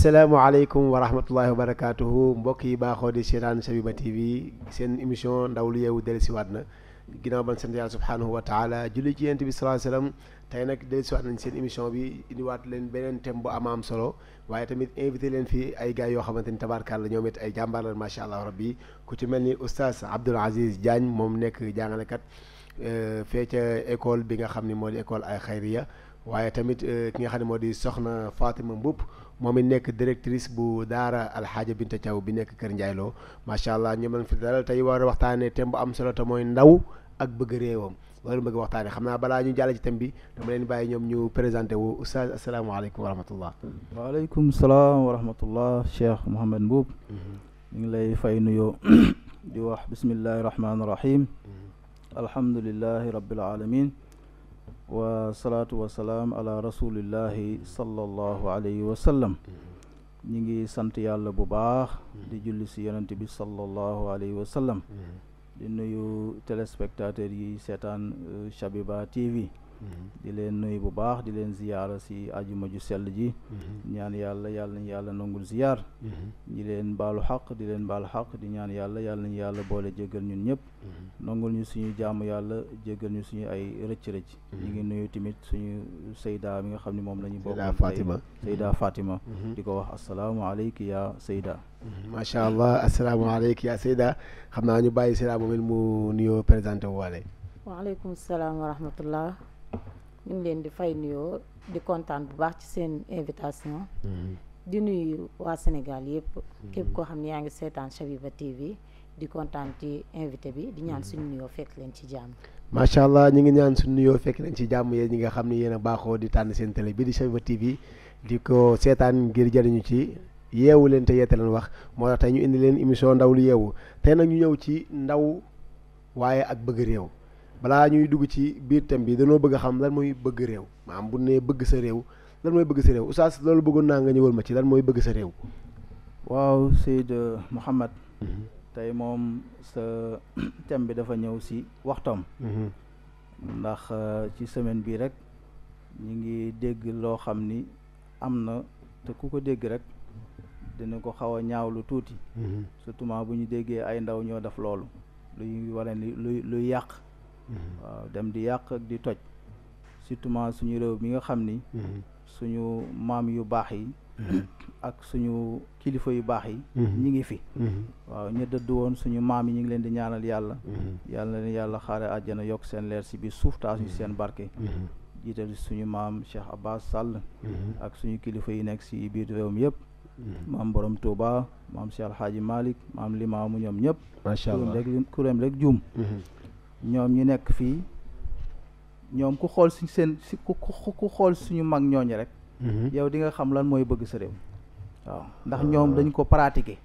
asalaamaaleykum wa rahmatullahi wa barakaatuhu mbokk yi baaxoo di seetaan Shabiba TV seen émission ndaw lu yeewu dellusiwaat na ginnaaw ban sant yàlla subhaanahu wa taala julli ci yent bi sallallahu alayhi wasallam tey nag dellusiwaat nañ seen émission bi indiwaat leen beneen thème bu am solo waaye tamit invité leen fii ay gars yoo xamante ni tabaarkàlla ñoom it ay jàmbaar la macha allah rabbi ku ci mel ni oustaz Abdoul Aziz Diagne moom nekk jàngalekat fee ca école bi nga xam ni moo di école ay xayriya waaye tamit ki nga xam ne moo di soxna Fatima Mboup moom it nekk directrice bu daara Alxaaja Binta Thiaw bi nekk Kër Ndiaye Lo macha allah ñoom lañ fi dalal tey war a waxtaanee thème bu am solo te mooy ndaw ak bëgg réewam loolu bëgg waxtaanee xam naa balaa ñu jàll ci thème bi dama leen bàyyi ñoom ñu présenté wu oustaz asalaamaaleykum wa rahmatullah. waaleykum salaam wa rahmatullah Cheikh Mouhamed Mboup. ñu ngi lay fay nuyoo di wax bismillahi rahmaani rahim. alhamdulillahi rabbil alamin wa salaatu wa salaam ala rasulillahi sallallahu alayhi wa sallam. ñi ngi sant yàlla bu baax di julli si yonent bi sallallahu alayhi wa sallam. di nuyu téléspectateurs yi seetaan Shabiba TV. di leen nuyu bu baax di leen ziyaara si ajuma ju sell ji. ñaan yàlla nañu yàlla nangul ziyaar. di leen baalu xaq di leen baal xaq di ñaan yàlla nañu yàlla boole jéggal ñun ñëpp. nangul ñu suñu jaamu yàlla jéggal ñu suñu ay rëcc-rëcc. ñu ngi nuyu tamit suñu Seyda mi nga xam ne moom la ñu bokk. Seyda Fatima. di ko wax asalaamualeykum ya Seyda. macha allah asalaamaaleykum ya Seyda xam naa ñu bàyyi Seyda moom it mu nuyoo présenté wu waale. waaleykum salaam wa rahmatullah. ñu ngi leen di fay nuyoo di kontaan bu baax ci seen invitation. di nuyu waa Sénégal yëpp. képp koo xam ne yaa ngi seetaan Shabiba TV di kontaan ci invité bi di ñaan suñu nuyoo fekk leen ci jàmm. macha allah ñu ngi ñaan suñu nuyoo fekk leen ci jàmm yéen ñi nga xam ne yéen a baaxoo di tànn seen télé bi di Shabiba TV di ko seetaan ngir jëriñu ci yeewu leen te yeete leen wax moo tax tey ñu indi leen émission ndaw lu yeewu tey nag ñu ñëw ci ndaw waaye ak bëgg réew. balaa ñuy dugg ci biir thème bi dañoo bëgg a xam lan mooy bëgg réew maanaam bu ne bëgg sa réew lan mooy bëgg sa réew oustaz loolu bëggoon naa nga ñëwal ma ci lan mooy bëgg sa réew. waaw Seyd Mouhamed. tey moom sa thème bi dafa ñëw si waxtam. ndax ci semaine bii rek ñu ngi dégg loo xam ni am na te ku ko dégg rek dina ko xaw a ñaawlu tuuti. surtout bu ñu déggee ay ndaw ñoo def loolu luy wane ni luy yàq. waaw dem di yàq ak di toj surtout suñu réew mi nga xam ni suñu maam yu baax yi ak suñu kilifa yu baax yi ñi ngi fi. waaw ñu dëdd woon suñu maam yi ñu ngi leen di ñaanal yàlla leen yàlla xaare àjjana yokk seen leer si biir suuf taas ñu seen barke. jiital suñu maam Cheikh Abbas Sall ak suñu kilifa yi nekk si biir réew mi yëpp. maam Borom Touba maam Cheikh Alhaaji Malick maam Limaamu ñoom ñëpp. macha allah kuréem rek juum. ñoom ñu nekk fii ñoom ku xool si seen si ku xool suñu mag ñooñu rek. yow di nga xam lan mooy bëgg sa réew. waaw ndax ñoom dañ ko pratiquer.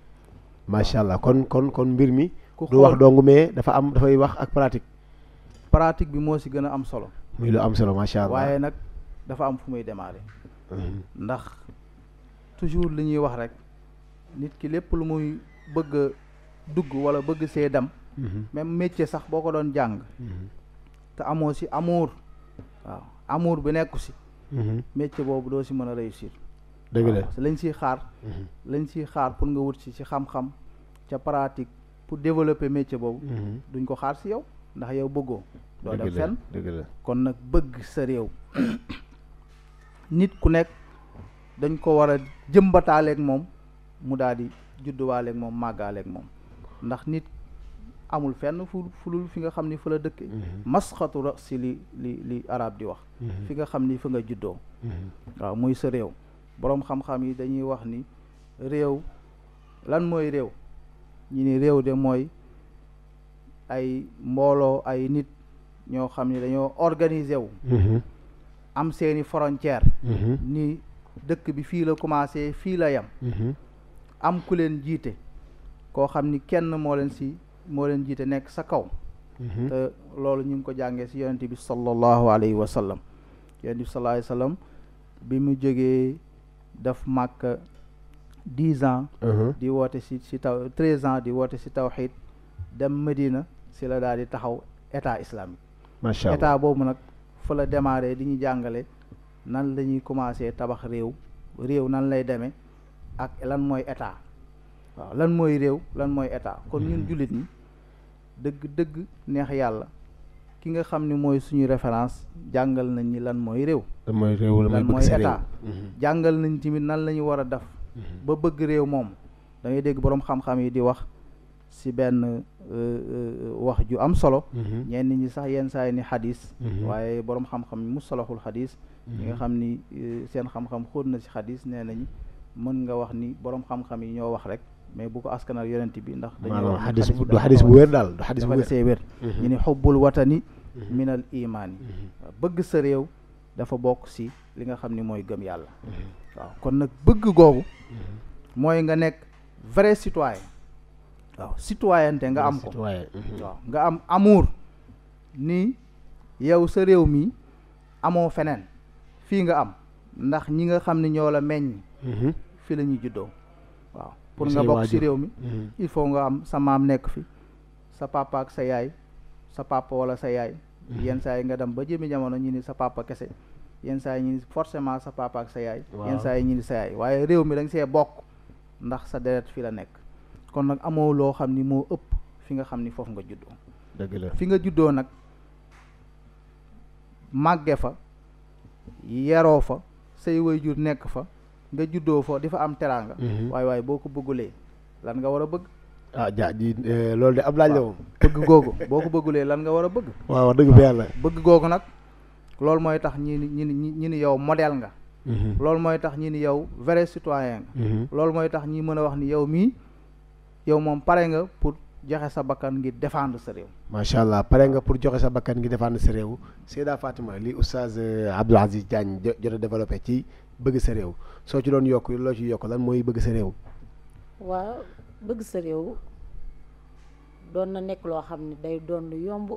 macha allah kon mbir mi. du wax dong mais dafay wax ak pratique. pratique bi moo si gën a am solo. muy lu am solo macha allah waaye nag dafa am fu muy démarrer. ndax toujours li ñuy wax rek nit ki lépp lu muy bëgg a dugg wala bëgg see dem. même métier sax boo ko doon jàng. te amoo si amour. waaw amour bi nekku si. métier boobu doo si mën a réussir. dëgg la lañ siy xaar. lañ siy xaar pour nga wut si xam-xam ca pratique pour développer métier boobu. duñ ko xaar si yow ndax yow bëggoo. doo dem fenn dëgg la kon nag bëgg sa réew. nit ku nekk dañ ko war a jëmbataaleeg moom mu daal di judduwaaleeg moom màggaaleeg moom ndax nit. amul fenn fulul fi nga xam ni fa la dëkk. masxatu rasi li arab di wax. fi nga xam ni fa nga juddoo. waaw muy sa réew. boroom xam-xam yi dañuy wax ni réew lan mooy réew ñi ni réew de mooy ay mbooloo ay nit ñoo xam ni dañoo organiser wu. am seeni frontière. ni dëkk bi fii la commencé fii la yem. am ku leen jiite koo xam ni kenn moo leen jiite nekk sa kaw. te loolu ñu ngi ko jàngee ci yonent bi sallallahu alayhi wa sallam. yonent bi sallallahu alayhi wa sallam bi mu jógee daf màkk 10 ans. di woote ci taw 13 ans di woote ci tawxiid dem Medina ci la daal di taxaw état islamique. macha allah état boobu nag fa la démarré di ñu jàngale nan la ñuy commencé tabax réew nan lay demee ak lan mooy état. waaw lan mooy réew lan mooy état kon ñun jullit ñi dëgg neex yàlla ki nga xam ni mooy suñu référence jàngal nañ ñi lan mooy réew. lan mooy réew lan mooy état. jàngal nañ tamit nan la ñu war a def. ba bëgg réew moom da ngay dégg boroom xam-xam yi di wax ci benn wax ju am solo. ñenn ñi sax yenn saa yi ni xadis. waaye boroom xam-xam yi mustalahul xadis. ñi nga xam ni seen xam-xam xóot na ci xadis nee nañu mën nga wax ni boroom xam-xam yi ñoo wax rek. mais bu ko askanal yonent bi ndax dañoo wax du xadis bu wér daal du xadis bu wér see wér ñu ni xubbul watani minal imaan yi bëgg sa réew dafa bokk ci li nga xam ni mooy gëm yàlla waaw kon nag bëgg googu mooy nga nekk vrai citoyen waaw citoyenneté nga am ko waaw nga am amour ni yow sa réew mi amoo feneen fii nga am ndax ñi nga xam ni ñoo la meññ fi la ñuy juddoo waaw pour nga bokk ci réew mi il faut nga am sa maam nekk fi sa papa ak sa yaay sa papa wala sa yaay yenn saa yi nga dem ba jëmi jamono ñu ni sa papa kese yenn saa yi ñu ni forcément sa papa ak sa yaay yenn saa yi ñu ni sa yaay waaye réew mi da nga see bokk ndax sa deret fi la nekk kon nag amoo loo xam ni moo ëpp fi nga xam ni foofu nga juddoo dëgg la fi nga juddoo nag màgge fa yeroo fa say waajur nekk fa nga juddoo fa di fa am teraanga waaye boo ko bëggulee lan nga war a bëgg loolu de ab laaj la moom bëgg googu boo ko bëggulee lan nga war a bëgg waaw dëgg fa yàlla bëgg googu nag loolu mooy tax ñi ni yow modèle nga loolu mooy tax ñi ni yow vrai citoyen nga loolu mooy tax ñi mën a wax ni yow mii yow moom pare nga pour joxe sa bakkan ngir défendre sa réew macha allah pare nga pour joxe sa bakkan ngir défendre sa réew Seyda Fatima li oustaz Abdoul Aziz Diagne jot a développé ci bëgg sa réew soo ci doon yokk loo ci yokk lan mooy bëgg sa réew waaw bëgg sa réew doon na nekk loo xam ne day doon lu yomb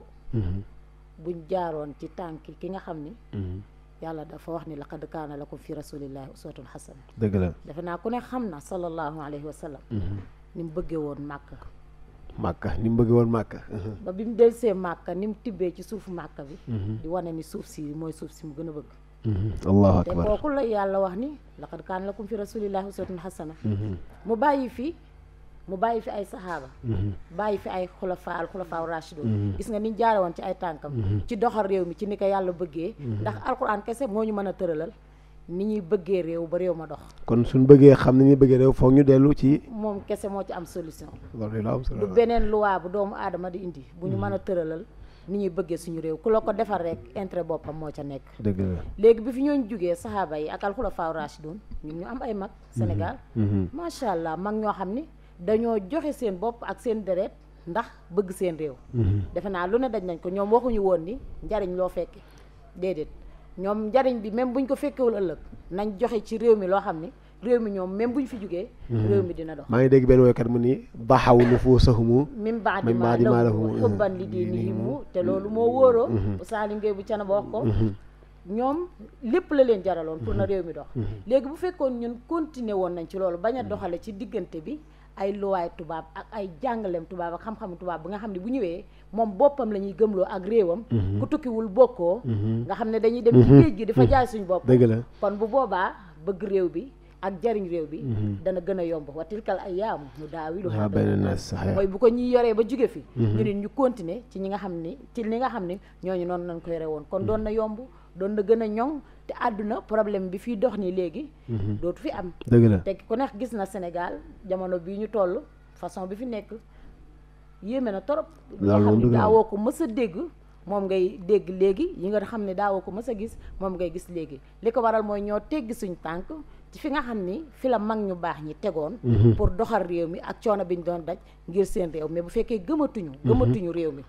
buñ jaaroon ci tànki ki nga xam ni yàlla dafa wax ni laqad kaana lakum fi rasulillahi uswatun hasana dëgg la defe naa ku ne xam na sallallahu alayhi wa sallam ni mu bëggee woon màkka ni mu bëggee woon màkka ba bi mu delsee màkka ni mu tibbee ci suufu màkka bi di wane ni suuf si mooy suuf si mu gën a bëgg allahu akbar te kooku la yàlla wax ni laqad kaana lakum fi rasulillahi uswatun hasana mu bàyyi fi ay saxaaba bàyyi fi ay xulafaa rashidun gis nga niñ jaare woon ci ay tànkam ci doxal réew mi ci ni ko yàlla bëggee ndax alquran kese moo ñu mën a tëralal ni ñuy bëggee réew ba réew ma dox kon suñ bëggee xam ni ñuy bëggee réew foog ñu dellu ci moom kese moo ci am solution loolu la am solo du beneen loi bu doomu aadama di indi bu ñu mën a tëralal ni ñuy bëggee suñu réew ku la ko defar rek intérêt boppam moo ca nekk dëgg la léegi bi fi ñooñ jugee saxaaba yi ak alxulafaa rashidun ñun ñu am ay mag Sénégal macha allah mag ñoo xam ni dañoo joxe seen bopp ak seen deret ndax bëgg seen réew defe naa lu ne daj nañ ko ñoom waxuñu woon ni njariñ loo fekke déedéet ñoom njariñ bi même buñ ko fekkewul ëllëg nañ joxe ci réew mi loo xam ni réew mi ñoom même buñ fi jugee réew mi dina dox maa ngi dégg benn woykat mu ni daxaw nufuusahumu min ba'di maa lahum hubban li diinihim te loolu moo wóoroo Saalim Gueye bu cana ba wax ko ñoom lépp la leen jaraloon pour na réew mi dox léegi bu fekkoon ñun continuer woon nañ ci loolu bañ a doxale ci diggante bi ay luwaay tubaab ak ay jàngaleem tubaab ak xam-xamu tubaab bi nga xam ne bu ñëwee moom boppam la ñuy gëmloo ak réewam ku tukkiwul bokkoo nga xam ne dañuy dem ci géej gi dafa jaay suñu bopp dëgg la kon bu boobaa bëgg réew bi ak jariñ réew bi dana gën a yomb wa tilkal ayyaamu nudaawiluhaa bayna naas mooy bu ko ñuy yoree ba jóge fi ñu nit ñu continuer ci ñi nga xam ni ci li nga xam ni ñooñu noonu lañ ko yore woon kon doon na yomb doon na gën a ñoŋ te àdduna problème bi fii dox nii léegi dootu fi am dëgg la te ku nekk gis na Sénégal jamono bii ñu toll façon bi fi nekk yéeme na torop yi nga xam ne daawoo ko mës a dégg moom ngay dégg léegi yi nga xam ne daawoo ko mës a gis moom ngay gis léegi li ko waral mooy ñoo teggi suñ tànk ci fi nga xam ni fi la mag ñu baax ñi tegoon pour doxal réew mi ak coono bi ñu doon daj ngir seen réew mais bu fekkee gëmatuñu réew mi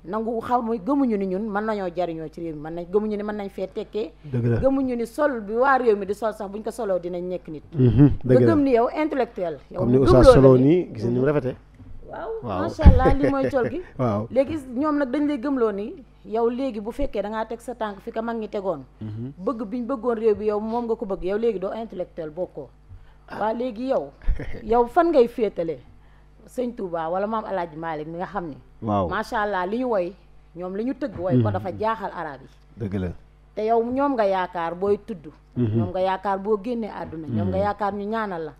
nangu xam gëmuñu ni ñun mën nañoo jariñoo ci réew mi mën nañ gëmuñu ni mën nañ fee tekkee gëmuñu ni sol bi waa réew mi di sol sax buñ ko soloo dinañ nekk nit nga gëm ni yow intellectuel yow comme ni Oustaz solo nii gis ni mu rafete waaw macha allah li mooy col gi waaw léegi ñoom nag dañ lay gëmloo ni yow léegi bu fekkee da ngaa teg sa tànk fi ka mag ñi tegoon bëgg biñ bëggoon réew bi yow moom nga ko bëgg yow léegi doo intellectuel bokkoo waa léegi yow fan ngay féetale sëñ Touba wala maam Alaaji Malick mi nga xam ni waaw macha allah li ñu woy ñoom li ñu tëgg woy ko dafa jaaxal arab yi dëgg la te yow ñoom nga yaakaar booy tudd ñoom nga yaakaar boo génnee àdduna ñoom nga yaakaar ñu ñaanal la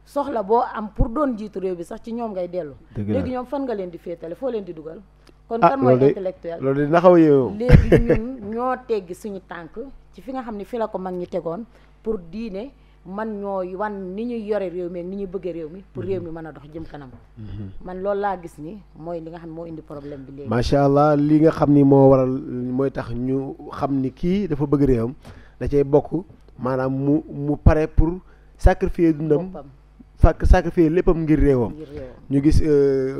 soxla boo am pour doon jiitu réew bi sax ci ñoom ngay dellu léegi ñoom fan nga leen di féetale foo leen di dugal kon kan mooy intellectuel loolu de naxaw yow léegi ñun ñoo teggi suñu tànk ci fi nga xam ne fi la ko mag ñi tegoon pour diine man ñooy wan ni ñuy yore réew mi ak ni ñuy bëggee réew mi pour réew mi mën a dox jëm kanam man loolu laa gis ni mooy li nga xam ne moo indi problème bi léegi macha allah li nga xam ni moo waral mooy tax ñu xam ni kii dafa bëgg réewam da cay bokk maanaam mu pare pour sacrifier dundam sacrifier léppam ngir réewam ñu gis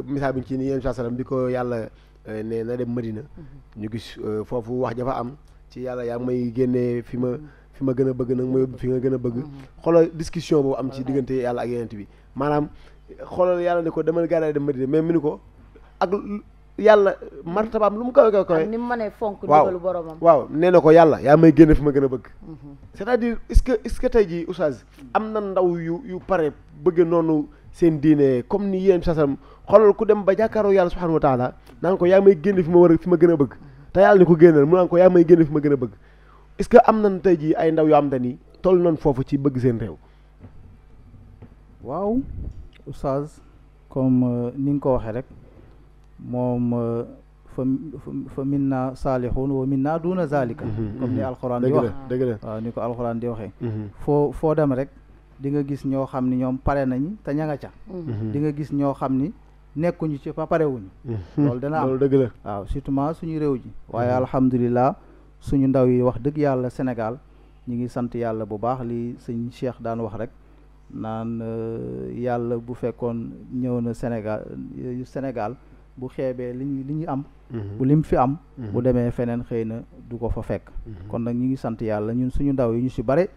misaal bi ci ni yéen sallam bi ko yàlla ne na dem Madina ñu gis foofu wax jafa am ci yàlla yaa ngi may génnee fi ma gën a bëgg nag ma yóbbu fi nga gën a bëgg xoolal discussion boobu am ci diggante yàlla ak yeneen bi maanaam xoolal yàlla ne ko demal gàddaay dem Madina mais mu ni ko ak yàlla martabaam lu mu kawe ni mu mënee fonk ndigalu boromam waaw nee na ko yàlla yaa may génne fi ma gën a bëgg c'est-à-dire est-ce que tey jii oustaz am na ndaw yu pare bëgg noonu seen diine comme ni yéen sasam xoolal ku dem ba jàkkaaroo yàlla subhanahu wa taala naan ko yaa may génne fi ma gën a bëgg te yàlla ni ko génneel mu naan ko yaa may génne fi ma gën a bëgg est-ce que am nañ tey jii ay ndaw yoo am te ni toll nañ foofu ci bëgg seen réew waaw oustaz comme ni nga ko waxee rek moom fa minna saalihun wa minna duna zalika comme ni alxuraan di wax dëgg la waaw ni ko alxuraan di waxee foo dem rek di nga gis ñoo xam ni ñoom pare nañ te ña nga ca di nga gis ñoo xam ni nekkuñu ci ba parewuñu loolu dana am dëgg la waaw surtout suñu réew ji waaye alhamdulilah suñu ndaw yi wax dëgg yàlla Sénégal ñu ngi sant yàlla bu baax li sëñ Cheikh daan wax rek naan yàlla bu fekkoon ñëw na Sénégal bu xeebee li ñu am bu lim fi am bu demee feneen xëy na du ko fa fekk kon nag ñu ngi sant yàlla ñun suñu ndaw yi ñu si bare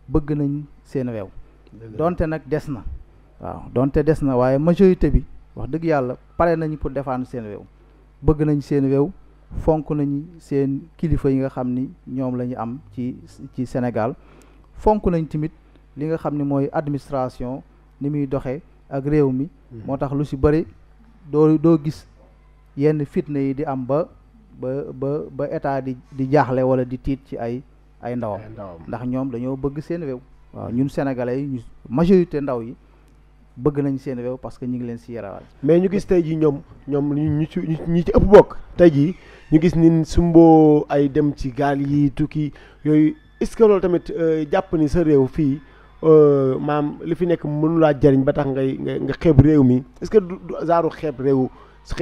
bëgg nañ seen réew donte nag des na waaw donte des na waaye majorité bi wax dëgg yàlla pare nañu pour défendre seen réew bëgg nañ seen réew fonk nañu seen kilifa yi nga xam ni ñoom la ñu am ci Sénégal fonk nañ tamit li nga xam ni mooy administration ni muy doxee ak réew mi moo tax lu si bëri doo gis yenn fitna yi di am ba état di jaaxle wala di tiit ci ay ndawam ndax ñoom dañoo bëgg seen réew waaw ñun sénégalais yi majorité ndaw yi bëgg nañ seen réew parce que ñu ngi leen si yarawal mais ñu gis tey jii ñoom ñi ci ëpp bokk tey jii ñu gis ni sumboo ay dem ci gaal yi tukki yooyu est-ce que loolu tamit jàpp ni sa réew fii maam li fi nekk mënulaa jariñ ba tax nga xeeb réew mi est-ce que du zaaru xeeb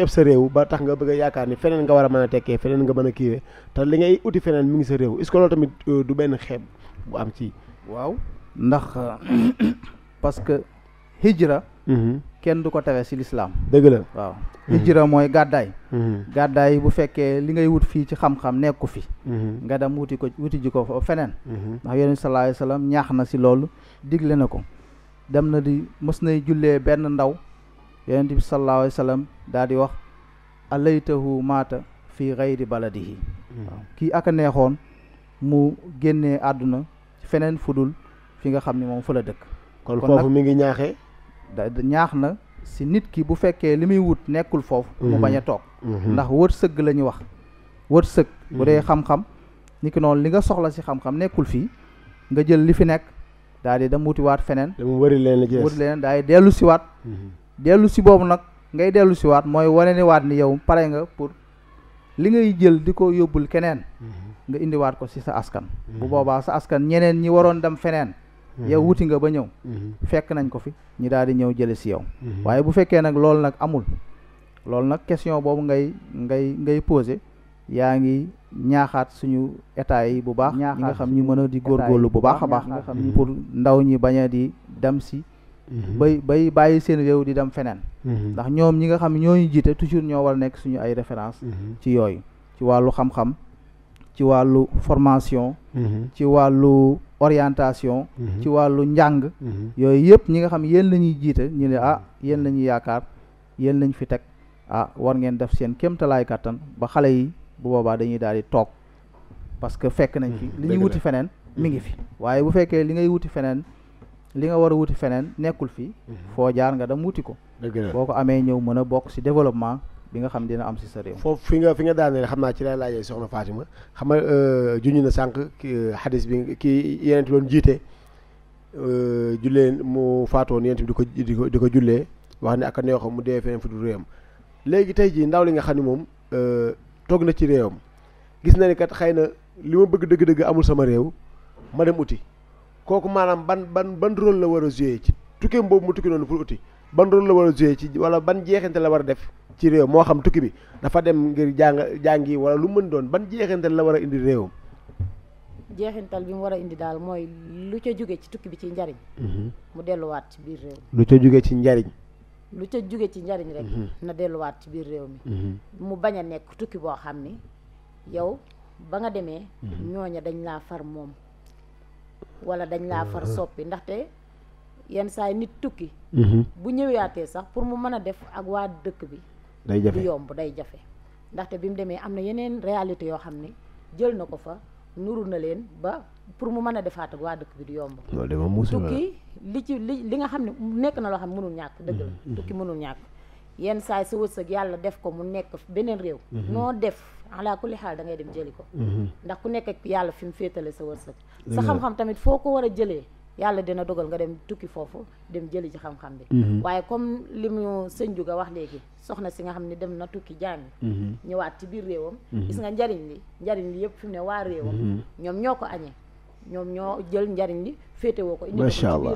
sa réew ba tax nga bëgg a yaakaar ni feneen nga war a mën a tekkee feneen nga mën a kiiwee te li ngay uti feneen mi ngi sa réew est-ce que loolu tamit du benn xeeb bu am ci waaw ndax parce que hijra kenn du ko tere ci lislaam dëgg la waaw hijra mooy gàddaay bu fekkee li ngay wut fii ci xam-xam nekku fi nga dem wuti ji ko feneen ndax yonent bi sallallahu alayhi wasallam ñaax na ci loolu digle na ko dem na di mës nay jullee benn ndaw yonent bi sallallahu alayhi wasallam daal di wax alaytahu maata fi ghayri baladihi waaw kii aka neexoon mu génnee àdduna feneen fudul fi nga xam ni moom fa la dëkk kon foofu mi ngi ñaaxee ñaax na si nit ki bu fekkee li muy wut nekkul foofu mu bañ a toog ndax wërsëg la ñu wax wërsëg bu dee xam-xam ni ki noonu li nga soxla si xam-xam nekkul fii nga jël li fi nekk daal di dem wutiwaat feneen wëri leen daal di dellu siwaat dellu si boobu nag ngay dellu siwaat mooy wane ni waat ni yow pare nga pour li ngay jël di ko yóbbul keneen nga indiwaat ko si sa askan bu boobaa sa askan ñeneen ñi waroon dem feneen yow wuti nga ba ñëw fekk nañ ko fi ñi daal di ñëw jële si yow waaye bu fekkee nag loolu nag amul loolu nag question boobu ngay posé yaa ngi ñaaxaat suñu état yi bu baax ñi nga xam ñu mën a di góorgóorlu bu baax a baax nga xam pour ndaw ñi bañ a di dem si bay bàyyi seen réew di dem feneen ndax ñoom ñi nga xam ne ñooñu jiite toujours ñoo war a nekk suñu ay référence ci yooyu ci wàllu xam-xam ci wàllu formation ci wàllu orientation ci wàllu njàng yooyu yëpp ñi nga xam yéen la ñuy jiite ñu ne yéen la ñuy yaakaar yéen lañ fi teg war ngeen def seen kéemtalaay kàttan ba xale yi bu boobaa dañuy daal di toog parce que fekk nañ fi li ñuy wuti feneen mi ngi fi waaye bu fekkee li ngay wuti feneen li nga war a wuti feneen nekkul fii foo jaar nga dem wuti ko boo ko amee ñëw mën a bokk ci développement bi nga xam dina am ci sa réew foofu fi nga daaneel xam naa ci lay laajee soxna Fatima xam nga juñu na sànq xadis bi kii yeneen doon jiite jullee mu faatoon yent bi di ko jullee wax ne ak a neexam mu dee feneen fu dul réewam. léegi tey jii ndaw li nga xam ne moom toog na ci réewam gis na ni kat xëy na li ma bëgg dëgg-dëgg amul sama réew ma dem uti kooku maanaam ban rôle la war a jouer ci tukkeem boobu mu tukki noonu pour uti ban rôle la war a jouer ci wala ban jeexante la war a def ci réew moo xam tukki bi dafa dem ngir jàngi wala lu mën doon ban jeexante la war a indi réewam. jeexintal bi mu war a indi daal mooy lu ca jóge ci tukki bi ci njariñ mu delluwaat ci biir réew lu ca jóge ci njariñ lu ca jóge ci njariñ rek na delluwaat ci biir réew mi mu bañ a nekk tukki boo xam ni yow ba nga demee ñooña dañ laa far moom wala dañ laa far soppi ndaxte yenn saa yi nit tukki bu ñëwaatee sax pour mu mën a def ak waa dëkk bi day jafe du yomb day jafe ndaxte bi mu demee am na yeneen réalité yoo xam ne jël na ko fa nuru na leen ba pour mu mën a defaat ak waa dëkk bi du yomb tukki li nga xam ne nekk na loo xam ne mënul ñàkk dëgg la tukki mënul ñàkk yenn saa yi sa wërsëg yàlla def ko mu nekk beneen réew noo def ala kulli xaal da ngay dem jëli ko ndax ku nekk ak yàlla fi mu féetale sa wërsëg sa xam-xam tamit foo ko war a jëlee yàlla dina dogal nga dem tukki foofu dem jëli ci xam-xam bi waaye comme li mu sëñ Juga wax léegi soxna si nga xam ne dem na tukki jàngi ñëwaat ci biir réewam gis nga njariñ li yëpp fi mu ne waa réewam ñoom ñoo ko añee ñoom ñoo jël njariñ li féetewoo ko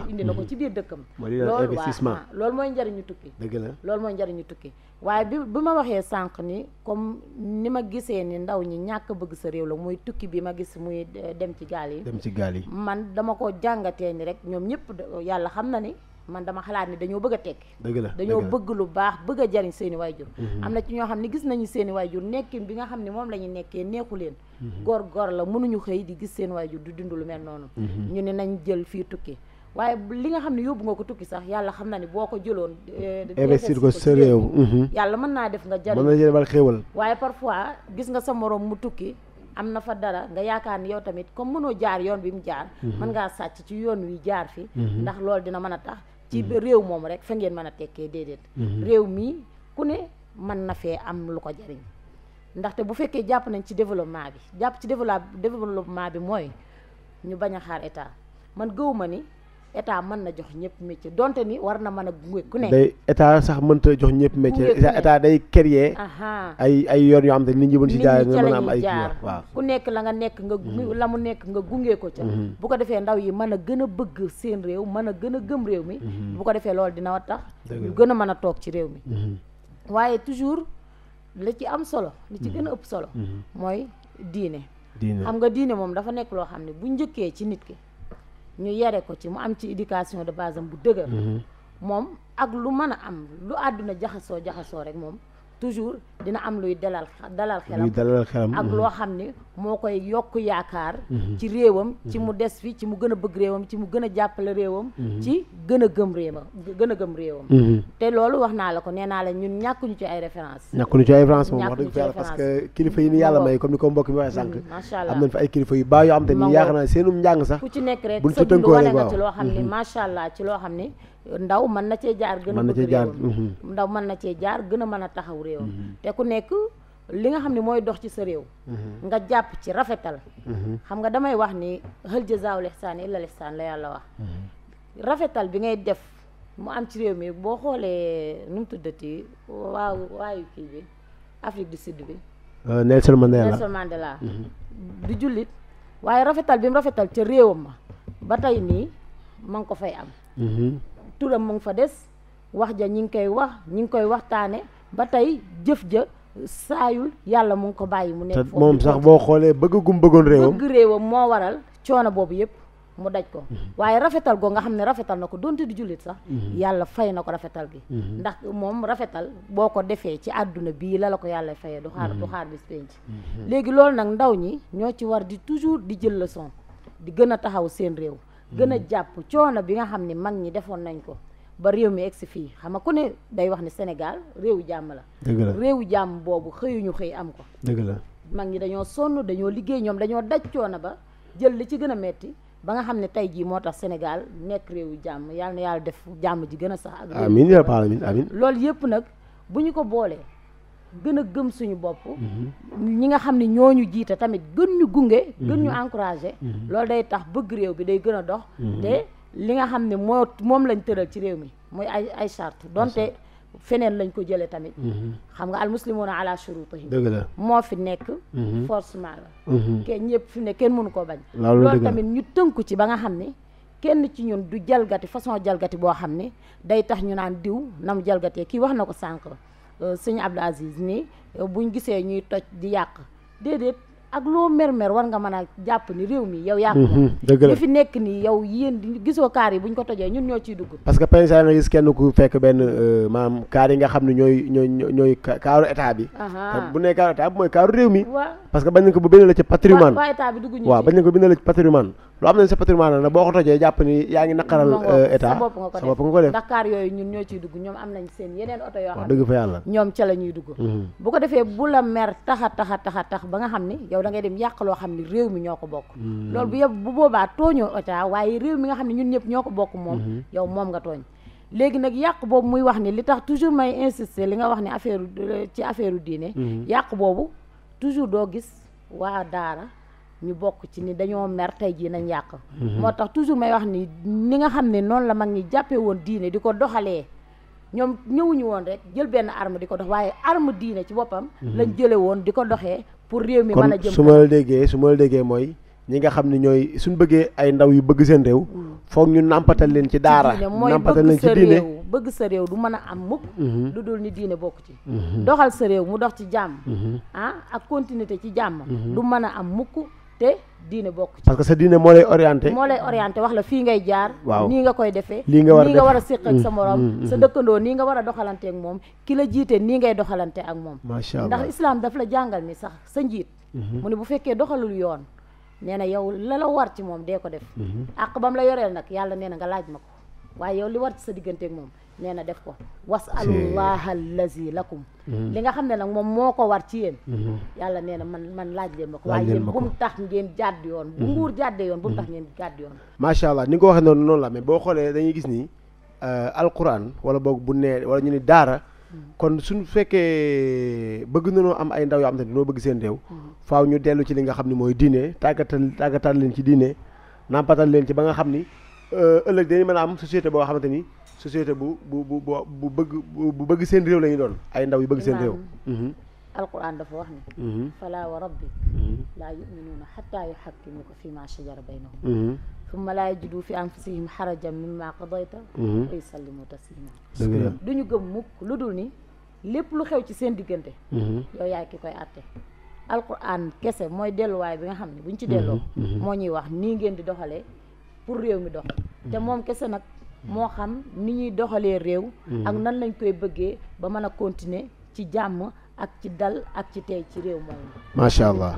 indi na ko ci biir dëkkam loolu waaw loolu mooy njariñu tukki dëgg la loolu mooy njariñu tukki waaye bi ma waxee sànq ni comme ni ma gisee ni ndaw ñi ñàkk bëgg sa réew la muy tukki bi ma gis muy dem ci gaal yi man dama ko jàngatee ni rek ñoom ñëpp yàlla xam na ni man dama xalaat ni dañoo bëgg a tekki dañoo bëgg lu baax bëgg a jariñ seeni waajur am na ci ñoo xam ne gis nañu seeni waajur nekkin bi nga xam ne moom la ñu nekkee neexu leen góor la mënuñu xëy di gis seen waajur du dund lu mel noonu ñu ne nañ jël fii tukki waaye li nga xam ne yóbbu nga ko tukki sax yàlla xam na ni boo ko jëloon investir ko sa réew yàlla mën naa def nga jariñ mën na jël xéewal waaye parfois gis nga sa moroom mu tukki am na fa dara nga yaakaar ni yow tamit comme mënoo jaar yoon bi mu jaar mën ngaa sàcc ci yoon wi jaar fi ndax loolu dina mën a tax ci réew moom rek fa ngeen mën a tekkee déedéet réew mi ku ne mën na fee am lu ko jariñ ndaxte bu fekkee jàpp nañ ci développement bi jàpp ci développement bi mooy ñu bañ a xaar état man gëwuma ni état mën na jox ñëpp métier donte ni war na mën a gunge ku ne day état sax mënta jox ñëpp métier état day créer ay yoon yoo xam ne nit ñi mën ci jaar mën a am ay waaw ku nekk la nga nekk nga la mu nekk nga gunge ko ca bu ko defee ndaw yi mën a gën a bëgg seen réew mën a gën a gëm réew mi bu ko defee loolu dina tax ñu gën a mën a toog ci réew mi waaye toujours li ci am solo li ci gën a ëpp solo mooy diine xam nga diine moom dafa nekk loo xam ne bu njëkkee ci nit ki ñu yare ko ci mu am ci éducation de base am bu dëgër moom ak lu mën a am lu àdduna jaxasoo rek moom toujours dina am luy dalal xelam ak loo xam ne moo koy yokk yaakaar ci réewam ci mu des fi ci mu gën a bëgg réewam ci mu gën a jàppale réewam ci gën a gëm réewam te loolu wax naa la ko nee naa la ñun ñàkkuñu ci ay référence moom wax dëgg yàlla parce que kilifa yi ni yàlla may comme ni ko mbokk mi waxee sànq macha allah am nañ fa ay kilifa yu baax yoo xam te ni yaakaar naa seenum njàng sax ku ci nekk rek sa dund wane nga ci loo xam ne macha allah ci loo xam ne ndaw mën na cee jaar gën a bëgg réewam ndaw mën na cee jaar gën a mën a taxaw réewam te ku nekk li nga xam ne mooy dox ci sa réew nga jàpp ci rafetal xam nga damay wax ni hal jazaa'ul ihsaani illa l-ihsaan la yàlla wax rafetal bi ngay def mu am ci réew mi boo xoolee nu mu tuddati waayu kii bi Afrique du Sud bi Nelson Mandela du jullit waaye rafetal bi mu rafetal ca réewam ma ba tey nii ma ngi ko fay am turam mu ngi fa des wax ja ñi ngi koy waxtaane ba tey jëf ja saayul yàlla mu ngi ko bàyyi mu nekk foofu moom sax boo xoolee bëgg réewam moo waral coono boobu yëpp mu daj ko waaye rafetal goo nga xam ne rafetal na ko donte di jullit sax yàlla fay na ko rafetal gi ndax moom rafetal boo ko defee ci àdduna bii la ko yàlla fayee du xaar bis penc léegi loolu nag ndaw ñi ñoo ci war di toujours di jël leçon di gën a taxaw seen réew gën a jàpp coono bi nga xam ne mag ñi defoon nañ ko ba réew mi egsi fii xam nga ku ne day wax ne Sénégal réewu jàmm la réewu jàmm boobu xëyuñu xëy am ko dëgg la mag ñi dañoo sonn dañoo liggéey ñoom dañoo daj coono ba jël li ci gën a metti ba nga xam ne tey jii moo tax Sénégal nekk réewu jàmm yàlla na yàlla def jàmm ji gën a sax ak amiin yaa rabbal aalamiin amiin loolu yëpp nag bu ñu ko boolee gën a gëm suñu bopp ñi nga xam ne ñooñu jiite tamit gën ñu gunge gën ñu encouragé loolu day tax bëgg réew bi day gën a dox te li nga xam ne moom lañ tëral ci réew mi muy ay charte donte feneen lañ ko jëlee tamit xam nga al muslimuna ala shurutihim dëgg la moo fi nekk forcément la kenn ñëpp fi ne kenn mënu ko bañ loolu tamit ñu tënku ci ba nga xam ne kenn ci ñun du jalgati façon jalgati boo xam ne day tax ñu naan diw na mu jalgatee kii wax na ko sànq sëñ Abdou Aziz ni buñ gisee ñuy toj di yàq déedéet ak loo mer war nga mën a jàpp ni réew mi yow yaa ko dëgg la li fi nekk nii yow yéen gisoo kaar yi buñ ko tojee ñun ñoo ciy dugg parce que pensa na gis kenn ku fekk benn maanaam kaar yi nga xam ne ñooy kaaru état bi bu nee kaaru état bi mooy kaaru réew mi parce que bañ nañ ko bu bind la ci patrimoine waa état bi dugg ñu waaw bañ nañ ko bind la ci patrimoine lu am nañ sa patrimoine na boo ko tojee jàpp ni yaa ngi naqaral état sa bopp nga ko def ndax kaar yooyu ñun ñoo ciy dugg ñoom am nañ seen yeneen oto yoo xam ne dëgg fa yàlla ñoom ca la ñuy dugg bu ko defee bu la mer taxa ba nga xam ni yow da ngay dem yàq loo xam ni réew mi ñoo ko bokk loolu bu yëpp bu boobaa tooñoo état waaye réew mi nga xam ne ñun ñëpp ñoo ko bokk moom yow moom nga tooñ léegi nag yàq boobu muy wax ni li tax toujours may insister li nga wax ni affaire diine yàq boobu toujours doo gis waa daara ñu bokk ci ni dañoo mer tey jii nañ yàq moo tax toujours may wax ni nga xam ne noonu la mag ñi jàppee woon diine di ko doxalee ñoom ñëwuñu woon rek jël benn arme di ko dox waaye arme diine ci boppam lañ jële woon di ko doxee pour réew mi mën a jëm su ma la déggee mooy ñi nga xam ne ñooy suñ bëggee ay ndaw yu bëgg seen réew foog ñu nàmpatal leen ci daara nàmpatal leen ci diine bëgg sa réew du mën a am mukk lu dul ni diine bokk ci doxal sa réew mu dox ci jàmm ak continuité ci jàmm du mën a am mukk te diine bokk ci parce que sa diine moo lay orienté wax la fii ngay jaar waaw nii nga koy defee lii nga war a séq ak sa morom sa dëkkandoo nii nga war a doxalante ak moom ki la jiite nii ngay doxalante ak moom macha allah ndax islam daf la jàngal ni sax sa njiit mu ne bu fekkee doxalul yoon nee na yow la war ci moom dee ko def àq bam la yoreel nag yàlla nee na nga laaj ma ko waaye yow li war ci sa diggante ak moom nee na def ko wasalullaha allazi lakum li nga xam ne nag moom moo ko war ci yéen yàlla nee na man laaj leen ma ko waaye yéen bu mu tax ngeen jàdd yoon bu nguur jàddee yoon bu mu tax ngeen jàdd yoon macha allah ni nga ko waxee noonu la mais boo xoolee dañuy gis ni alquran wala boog bu nee wala ñu ni daara kon suñu fekkee bëgg nañoo am ay ndaw yoo xam ne dañoo bëgg seen réew faaw ñu dellu ci li nga xam ne mooy diine tàggatal leen ci diine nampatal leen ci ba nga xam ni ëllëg dañuy mën a am société boo xamante ni société bu bëgg seen réew la ñu doon ay ndaw yu bëgg seen réew alquran dafa wax ni fala wa rabbi laa yuminuuna xatta yuxakkimuka fi ma shajara baynahum summa laa yajidu fi anfusihim xarajan mimma qadayta wa yusallimu taslima duñu gëm mukk lu dul ni lépp lu xew ci seen diggante yow yaay ki koy àtte alquran kese mooy delluwaay bi nga xam ne buñ ci delloo moo ñuy wax nii ngeen di doxalee pour réew mi dox te moom kese nag moo xam ni ñuy doxalee réew ak nan lañ koy bëggee ba mën a continuer ci jàmm ak ci dal ak ci tey ci réew moom macha allah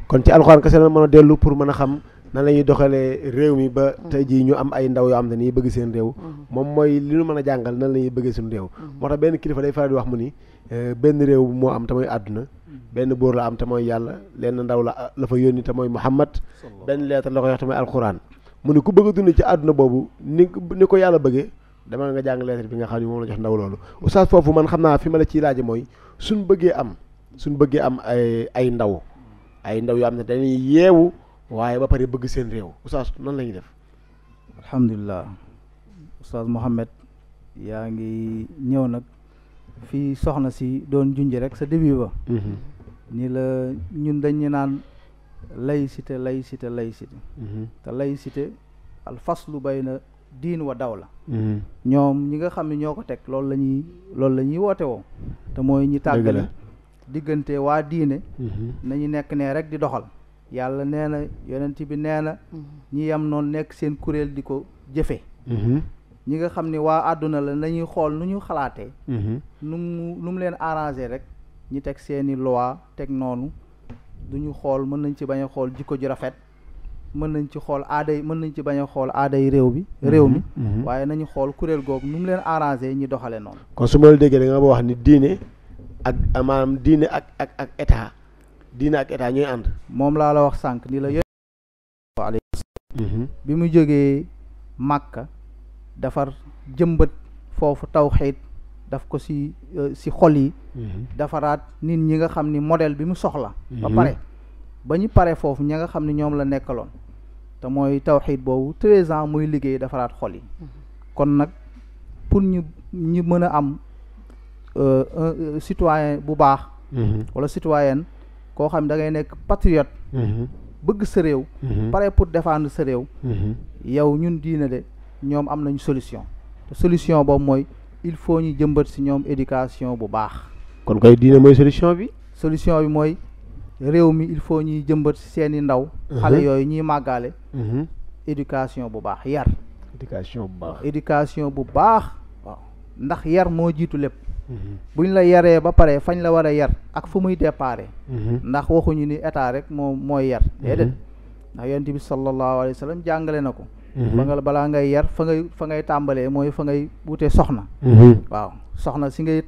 kon ci alxuraan kese la mën a dellu pour mën a xam nan la ñuy doxalee réew mi ba tey jii ñu am ay ndaw yoo xam ne nii bëgg seen réew moom mooy li ñu mën a jàngal nan la ñuy bëggee suñu réew moo tax benn kilifa day faral di wax mu ni benn réew moo am te mooy àdduna benn buur la am te mooy yàlla lenn ndaw la fa yónni te mooy Muhammad benn leetar la ko wax te mooy alxuraan mu ni ku bëgg a dund ci àdduna boobu ni ko yàlla bëggee dama nga jàng leetar bi nga xam ne moom la jox ndaw loolu oustaz foofu man xam naa fi ma la ciy laaje mooy suñ bëggee am ay ndaw yoo xam ne dañuy yeewu waaye ba pare bëgg seen réew oustaz nan la ñuy def alhamdulilah oustaz Mohamed yaa ngi ñëw nag fii soxna si doon junj rek sa début ba ni la ñun dañu naan laïcité te laïcité al faslu bayna diin wa dawla ñoom ñi nga xam ne ñoo ko teg loolu la ñuy woote woo te mooy ñi tàggale diggante waa diine nañu nekk ne rek di doxal yàlla nee na yonent bi nee na ñi yam noonu nekk seen kuréel di ko jëfe ñi nga xam ne waa àdduna la nañuy xool nu ñu xalaatee nu mu leen arrangé rek ñi teg seeni loi teg noonu duñu xool mën nañ ci bañ a xool jikko ju rafet mën nañ ci bañ a xool aaday réew mi waaye nañu xool kuréel googu nu mu leen arrangé ñi doxale noonu kon su ma la déggee da nga ba wax ni diine ak maanaam diine ak état diine ak état ñooy ànd moom laa la wax sànq ni la bi mu jógee Màkka defar jëmbat foofu tawxiid daf ko si xol yi defaraat nit ñi nga xam ni modèle bi mu soxla ba pare ba ñu pare foofu ña nga xam ne ñoom la nekkaloon te mooy tawxiid boobu 13 ans muy liggéey defaraat xol yi kon nag pour ñu mën a am citoyen bu baax wala citoyenne koo xam da ngay nekk patriote bëgg sa réew pare pour défendre sa réew yow ñun diine de ñoom am nañu solution te solution boobu mooy il faut ñu jëmbat si ñoom éducation bu baax kon koy diine mooy solution bi mooy réew mi il faut ñuy jëmbat si seeni ndaw xale yooyu ñuy màggaale éducation bu baax yar éducation bu baax waaw ndax yar moo jiitu lépp buñ la yaree ba pare fañ la war a yar ak fu muy déparé ndax waxuñu ni état rek mooy yar déedéet ndax yonent bi sallallahu alayhi wa sallam jàngale na ko balaa ngay yar fa ngay tàmbalee mooy fa ngay wute soxna waaw soxna si ngay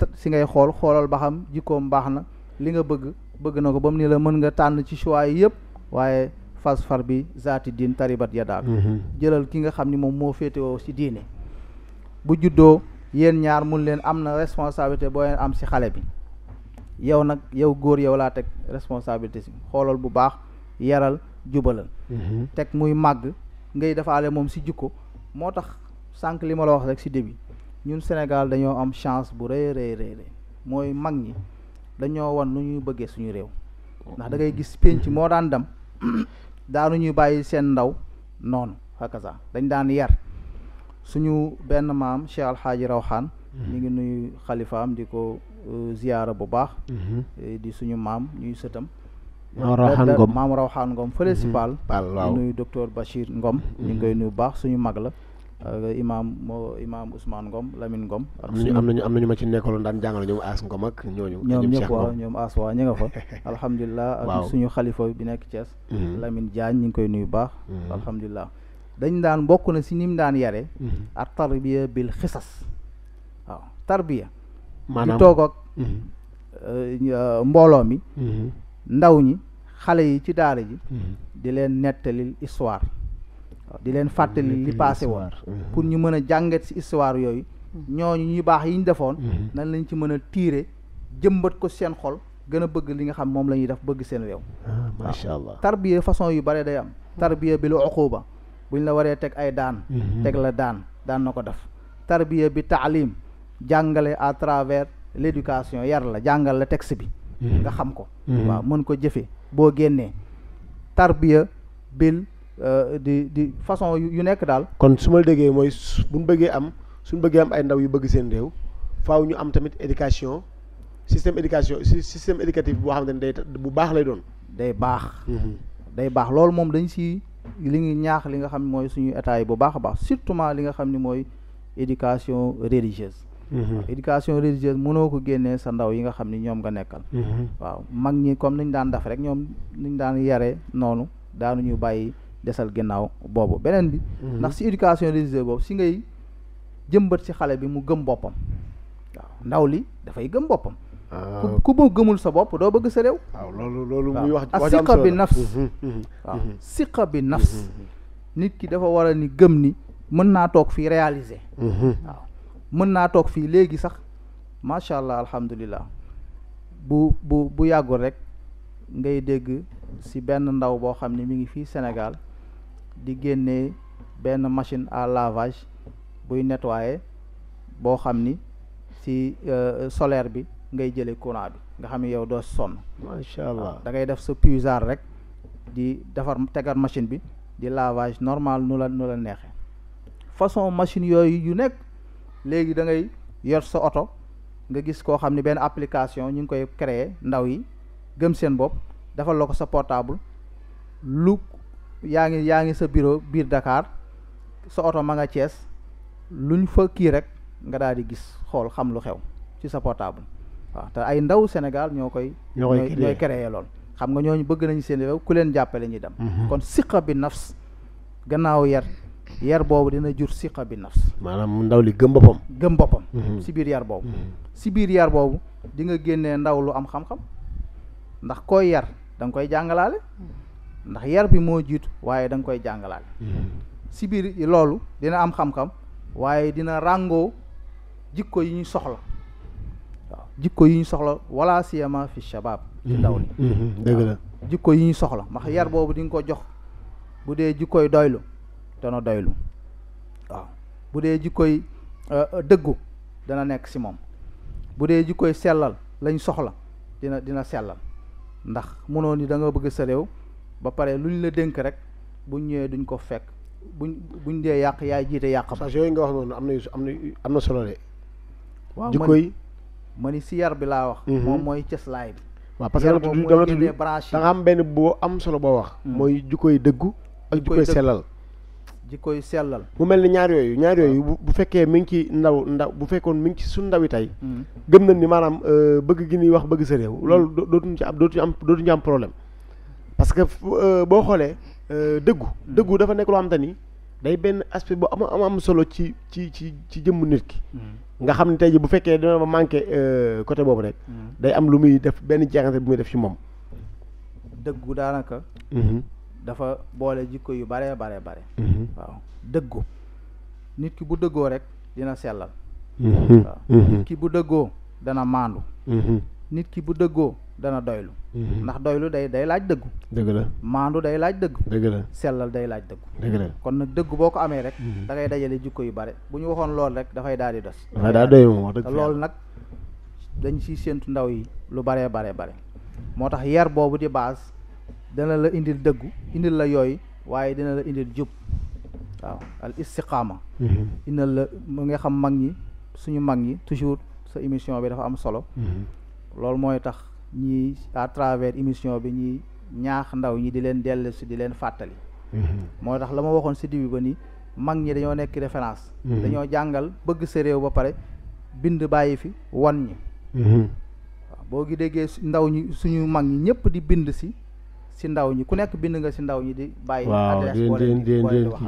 xoolal ba xam jikkoom baax na li nga bëgg na ko ba mu ni la mën nga tànn ci choix yi yëpp waaye far bi zaati diin taribat yadaak jëlal ki nga xam ni moom moo féetewoo ci diine bu juddoo yéen ñaar mun leen am na responsabilité boo leen am ci xale bi yow góor yow laa teg responsabilité ci xoolal bu baax yaral jubalal teg muy màgg ngay defaale moom ci jikko moo tax sànq li ma la wax rek ci début ñun Sénégal dañoo am chance bu rëy mooy mag ñi dañoo wan nu ñuy bëggee suñu réew ndax da ngay gis pénc moo daan dem daanu ñuy bàyyi seen ndaw noonu hakaza dañ daan yar suñu benn maam Cheikh Alxaaji Rawxaan ñu ngi nuyu xalifaam di ko ziyaara bu baax di suñu maam ñuy sëtam maam Rawxaan Ngom fële si Paal di nuyu docteur Bachir Ngom ñu ngi koy nuyu baax suñu mag la imaam Ousmane Ngom Lamine Ngom am nañu ma ci nekkaloon daan jàngale ñoom As Ngom ak ñooñu ñoom ñëpp waaw ñoom As waa ñu nga fa alhamdulilah ak suñu xalifa bi nekk Thiès Lamine Diagne ñu ngi koy nuyu baax alhamdulilah dañ daan bokk na si ni mu daan yare ak tarbiya bil xisas waaw tarbiya maanaam di toog ak mbooloo mi ndaw ñi xale yi ci daara ji di leen nettalil histoire di leen fàttali li passé woon pour ñu mën a jàngat ci histoire yooyu ñooñu ñu baax yi ñu defoon nan lañ ci mën a tiire jëmbat ko seen xol gën a bëgg li nga xam moom la ñuy def bëgg seen réew macha allah tarbiya façon yu bare day am tarbiya bi lu uquba buñ la waree teg ay daan teg la daan na ko def tarbiya bi taalim jàngale à travers l'éducation yar la jàngal la texte bi nga xam ko waaw mën ko jëfe boo génnee tarbiya bil di façon yu nekk daal kon su ma déggee mooy suñu bëggee am ay ndaw yu bëgg seen réew faaw ñu am tamit éducation système éducatif boo xamante ne day bu baax lay doon day baax loolu moom dañ si li ngi ñaax li nga xam ne mooy suñu état yi bu baax a baax surtout li nga xam ne mooy éducation religieuse éducation religieuse mënoo ko génnee sa ndaw yi nga xam ni ñoom nga nekkal waaw mag ñi comme niñ daan def rek ñoom niñ daan yare noonu daanuñu bàyyi desal ginnaaw boobu beneen bi ndax si éducation religieuse boobu si ngay jëmbat si xale bi mu gëm boppam waaw ndaw li dafay gëm boppam ku ba gëmul sa bopp doo bëgg sa réew waaw loolu muy wax siqa bi nafs waaw siqa bi nafs nit ki dafa war a ni gëm ni mën naa toog fii réaliser waaw mën naa toog fii léegi sax macha allah alhamdulilah bu yàggul rek ngay dégg si benn ndaw boo xam ne mi ngi fii Sénégal di génnee benn machine à lavage buy nettoyer boo xam ni si solaire bi ngay jëlee courant bi nga xam ne yow doo sonn macha allah da ngay def sa puisard rek di tegar machine bi di lavage normal nu la neexee façon machine yooyu yu nekk léegi da ngay yor sa oto nga gis koo xam ne benn application ñu ngi koy créer ndaw yi gëm seen bopp defal la ko sa portable lu yaa ngi sa bureau biir Dakar sa oto ma nga Thiès luñ fa kii rek nga daal di gis xool xam lu xew ci sa portable waaw te ay ndaw Sénégal ñooy créer lool xam nga ñooñu bëgg nañu seen réew ku leen jàppale ñuy dem kon siqa bi nafs gannaaw yar boobu dina jur siqa bi nafs maanaam ndaw li gëm boppam si biir yar boobu si biir yar boobu di nga génnee ndaw lu am xam-xam ndax koy yar da nga koy jàngalaale ndax yar bi moo jiitu waaye da nga koy jàngalaale si biir loolu dina am xam-xam waaye dina ràngoo jikko yi ñu soxla waaw jikko yi ñu soxla wala siyama fi shabab ci ndaw li dëgg la jikko yi ñu soxla ndax yar boobu di nga ko jox bu dee jikkoy doylu dana doylu waaw bu dee jikkoy dëggu dana nekk ci moom bu dee jikkoy sellal lañ soxla dina sellal ndax mënoo ni da nga bëgg sa réew ba pare lu ñu la dénk rek buñ ñëwee duñ ko fekk buñ dee yàq yaay jiite yàq ba yooyu nga wax noonu am na solo de waaw jikkoy ma ni si yar bi laa wax moom mooy cëslaay bi waaw parce que da nga am benn boo am solo boo wax mooy jikkoy dëggu ak jikkoy sellal jikkoy sellal mu mel ni ñaar yooyu bu fekkee mi ngi ci ndaw bu fekkoon mi ngi ci suñ ndaw yi tey gëm nañ ni maanaam bëgg gi ñuy wax bëgg sa réew loolu dootuñu ci am problème parce que boo xoolee dëggu dafa nekk loo xam te ni day benn aspect bu am solo ci jëmm nit ki nga xam ne tey ji bu fekkee dina ma manqué côté boobu rek day am lu muy def benn jeexante bu muy def ci moom dëggu daanaka dafa boole jikko yu bare waaw dëggu nit ki bu dëggoo rek dina sellal waaw nit ki bu dëggoo dana maandu nit ki bu dëggoo dana doylu ndax doylu day laaj dëggu dëgg la maandu day laaj dëggu dëgg la sellal day laaj dëggu dëgg la kon nag dëggu boo ko amee rek da ngay dajale jikko yu bare bu ñu waxoon lool rek dafay daal di des dafay daal doy moom wax dëgg te loolu nag dañ siy séentu ndaw yi lu bare moo tax yar boobu di base dana la indil dëggu indil la yooyu waaye dina la indil jub waaw al istiqaama indil la mu nga xam mag ñi suñu mag ñi toujours sa émission bi dafa am solo loolu mooy tax ñi à travers émission bi ñi ñaax ndaw ñi di leen dellu si di leen fàttali moo tax la ma waxoon si début ba ni mag ñi dañoo nekk référence dañoo jàngal bëgg sa réew ba pare bind bàyyi fi wan ñi waaw boo gi déggee ndaw ñi suñu mag ñi ñëpp di bind si ndaw ñi ku nekk bind nga si ndaw ñi di bàyyi adresse boo leen di wax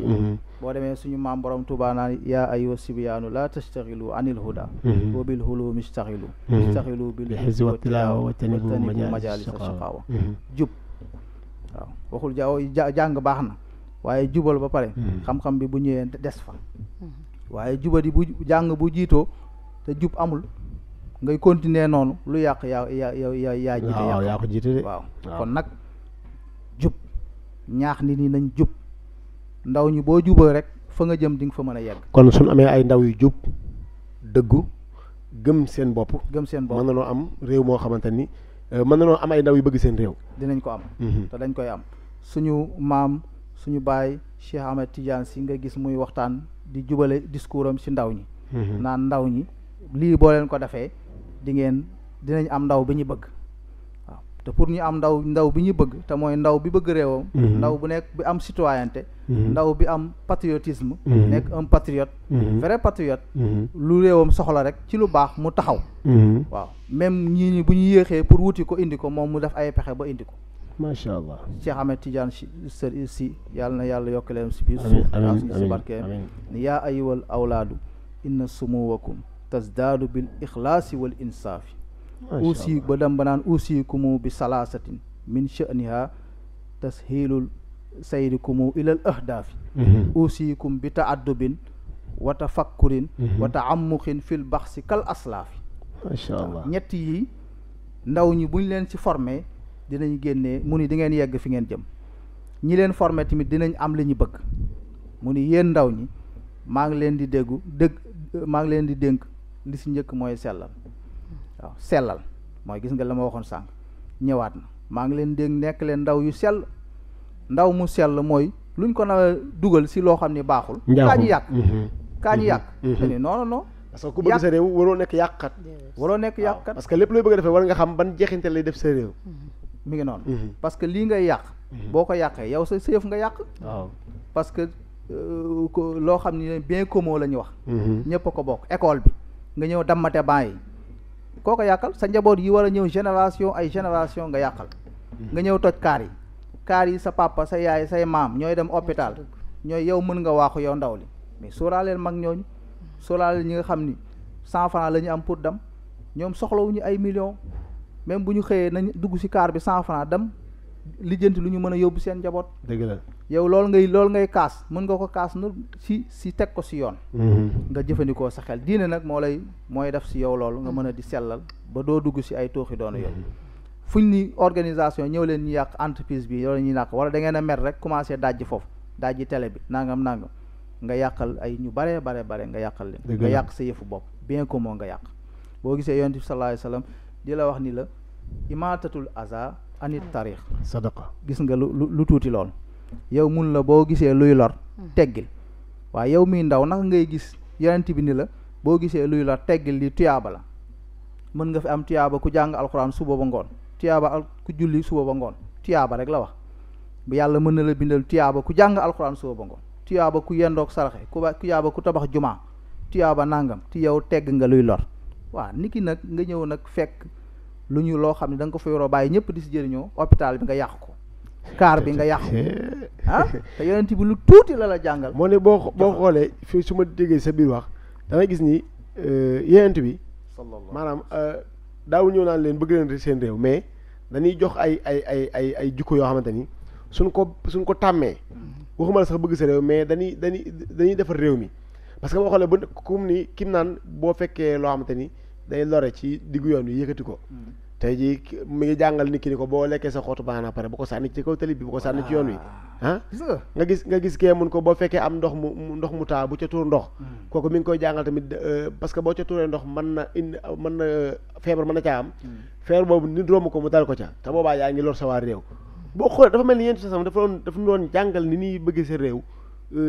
boo demee suñu maam borom Tuubaa naan yaa ayyuha sibyaanu la tastaxilu anil huda wa bil hulumi istaxilu bil hizzi wa tilaawa wa tanibu majalisa shaqaawa jub waaw waxul jàng baax na waaye jubal ba pare xam-xam bi bu ñëwee des fa waaye jubadi bu jàng bu jiitoo te jub amul ngay continuer noonu lu yàq yaa jiite yàq waaw kon nag jub ñaax nit ñi nañ jub ndaw ñi boo jubee rek fa nga jëm di nga fa mën a yegg kon suñ amee ay ndaw yu jub dëggu gëm seen bopp mën na noo am réew moo xamante ni mën na noo am ay ndaw yu bëgg seen réew dinañ ko am te dañ koy am suñu maam suñu baay Cheikh Ahmed Tidiane si nga gis muy waxtaan di jubale discours am si ndaw ñi naan ndaw ñi lii boo leen ko defee dinañ am ndaw bi ñu bëgg waaw te pour ñu am ndaw bi ñu bëgg te mooy ndaw bi bëgg réewam ndaw bu nekk bi am citoyenneté ndaw bi am patriotisme nekk un patriote vrai patriote lu réewam soxla rek ci lu baax mu taxaw waaw même ñi bu ñu yéexee pour wuti ko indi ko moom mu def ay pexe ba indi ko macha allah Cheikh Ahmed Tidiane si yàlla na yàlla yokk leen si biir suuf si barkeem ni yaa ayyuhal awlaadu inna sumuwakum tasdaadu bil ixlaasi wal insaafi aussi ba dem ba naan usikumu bi salaasatin min sha'niha tashilul sayrikumu ilal ahdaafi usikum bi ta'addubin wa tafakkurin wa ta'ammuqin fil baxsi kal aslaafi macha allah ñett yi ndaw ñi buñ leen ci formé dinañ génnee mu ni di ngeen yegg fi ngeen jëm ñi leen formé tamit dinañ am li ñu bëgg mu ni yéen ndaw ñi maa ngi leen di dénk li si njëkk mooy sellal waaw sellal mooy gis nga la ma waxoon sànq ñëwaat na maa ngi leen dénk nekk leen ndaw yu sell ndaw mu sell mooy luñ ko na dugal si loo xam ni baaxul kaa ñu yàq te ni non parce que ku bëgg sa réew waroo nekk yàqkat parce que lépp looy bëgg a defee war nga xam ban jeexintal lay def sa réew mi ngi noonu parce que lii ngay yàq boo ko yàqee yow sa yëf nga yàq waaw parce que loo xam ne bien commun la ñu wax ñëpp a ko bokk école bi nga ñëw dammate ban yi koo ko yàqal sa njaboot yi war a ñëw génération nga yàqal nga ñëw toj kaar yi sa papa sa yaay say maam ñooy dem hôpital ñooy yow mën nga waaxu yow ndaw li mais sóoraaleel mag ñooñu sóoraaleel ñi nga xam ni 100 francs la ñu am pour dem ñoom soxlawuñu ay millions même bu ñu xëyee nañ dugg ci kaar bi 100 francs dem lijjanti lu ñu mën a yóbbu seen njaboot dëgg la yow loolu ngay kaas mën nga ko kaas nu si teg ko si yoon nga jëfandikoo sa xel diine nag mooy def si yow loolu nga mën a di sellal ba doo dugg si ay tooxi doonu yoon fuñ ni organisation ñëw leen ñu yàq entreprise bi wala ñuy yàq wala da ngeen a mer rek commencé dajji foofu dajji télé bi nangam nga yàqal ay ñu bare nga yàqal leen nga yàq sa yëfu bopp bien commun nga yàq boo gisee yonent bi sallallahu alayhi wasallam di la wax ni la imaatatul aza anit tarix sadaqa gis nga lu tuuti lool yow mun la boo gisee luy lor teggil waaye yow miy ndaw naka ngay gis yonent bi ni la boo gisee luy lor teggil li tuyaaba la mën nga fi am tuyaaba ku jàng alxuraan suba ba ngoon tuyaaba ku julli suba ba ngoon tuyaaba rek la wax bu yàlla mën na la bindal tuyaaba ku jàng alxuraan suba ba ngoon tuyaaba ku yendoog saraxe tuyaaba ku tabax jumaa tuyaaba nangam ti yow tegg nga luy lor waaw nit ki nag nga ñëw nag fekk lu ñu loo xam ne da nga ko fa yoroo bàyyi ñëpp di si jëriñoo hôpital bi nga yàq ko kaar bi nga yàq ko te yonent bi lu tuuti la jàngal moo ne boo xoolee fii su ma déggee sa biir wax damay gis ni yonent bi maanaam daawu ñëw naan leen bëgg leen seen réew mais dañuy jox ay jukko yoo xamante ni suñ ko tàmmee waxuma la sax bëgg sa réew mais dañuy defar réew mi parce que boo xoolee ba kum ni kim naan boo fekkee loo xamante ni day lore ci diggu yoon wi yëkkati ko tey jii mi ngi jàngal nit ki ni ko boo lekkee sa xootu baana pare bu ko sànni ci kaw tali bi bu ko sànni ci yoon wi nga gis kee mun ko boo fekkee am ndox mu taa bu ca tuur ndox kooku mi ngi koy jàngal tamit parce que boo ca tuuree ndox mën na feebar mën na caa am feebar boobu nit romb ko mu dal ko ca te boobaa yaa ngi lor sa waa réew boo xoolee dafa mel ni yéen sasam dafa doon jàngal ni ñuy bëgg sa réew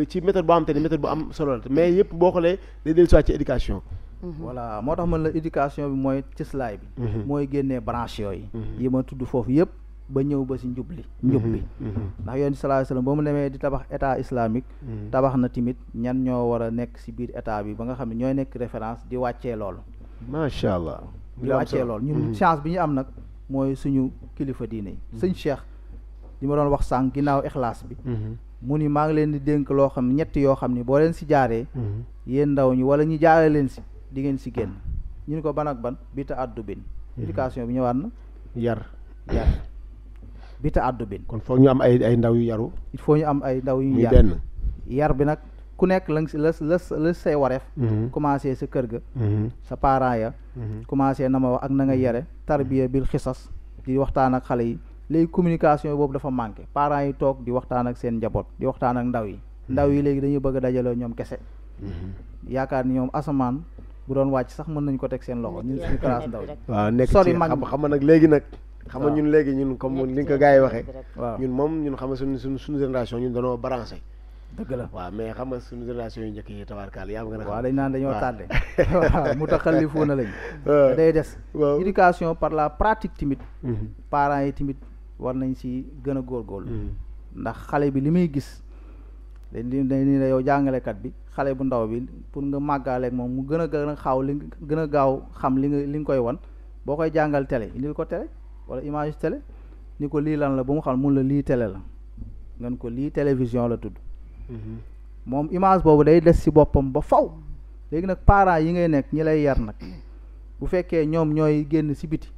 ci méthode boo xam te ni méthode bu am solo la mais yëpp boo xoolee day dellu soit ci éducation voilà moo tax man la éducation bi mooy cëslaay bi mooy génnee branche yooyu yi ma tudd foofu yëpp ba ñëw ba si njub bi ndax yoon sallallahu alayhi wasallam ba mu demee di tabax état islamique tabax na tamit ñan ñoo war a nekk si biir état bi ba nga xam ne ñooy nekk référence di wàccee loolu macha allah di wàccee loolu ñun chance bi ñu am nag mooy suñu kilifa diine yi sëñ Cheikh li ma doon wax sànq ginnaaw ixlaas bi mu ni maa ngi leen di dénk loo xam ñett yoo xam ni boo leen si jaaree yéen ndaw ñi wala ñu jaare leen si di ngeen si génn ñu ni ko ban ak ban bita addu bin éducation bi ñëwaat na yar bita addu bin kon foog ñu am ay ndaw yu yaru il faut ñu am ay ndaw yu ñu yar bi nag ku nekk la si la say wareef commencé sa kër ga sa parents ya commencé na ma wax ak na nga yare tarbiya bil xisas di waxtaan ak xale yi léegi communication boobu dafa manqué parents yi toog di waxtaan ak seen njaboot di waxtaan ak ndaw yi léegi dañuy bëgg a dajaloo ñoom kese yaakaar ni ñoom asamaan bu doon wàcc sax mën nañu ko teg seen loxo ñun suñu classe ndaw yi waaw nekk sori ci mag xam nag léegi nag xam nga ñun léegi ñun comme li nga ko gars yi waxee waaw ñun moom ñun xam nga suñu génération ñun dañoo branché dëgg la waaw mais xam nga suñu génération yu njëkk yi tabaarkaal yaa nga waaw dañ naan dañoo tardé waaw mu taxallifuuna lañ day des éducation par la pratique timit parents yi timit war nañ si gën a góorgóorlu ndax xale bi li muy gis dañ ni la yow jàngalekat bi xale bu ndaw bi pour nga màggaaleeg moom mu gën a xaaw li gën a gaaw xam li nga koy wan boo koy jàngal télé indil ko télé wala image télé ni ko lii lan la ba mu xam mun la lii télé la ngeen ko lii télévision la tudd moom image boobu day des ci boppam ba faw léegi nag parents yi ngay nekk ñi lay yar nag bu fekkee ñoom ñooy génn ci biti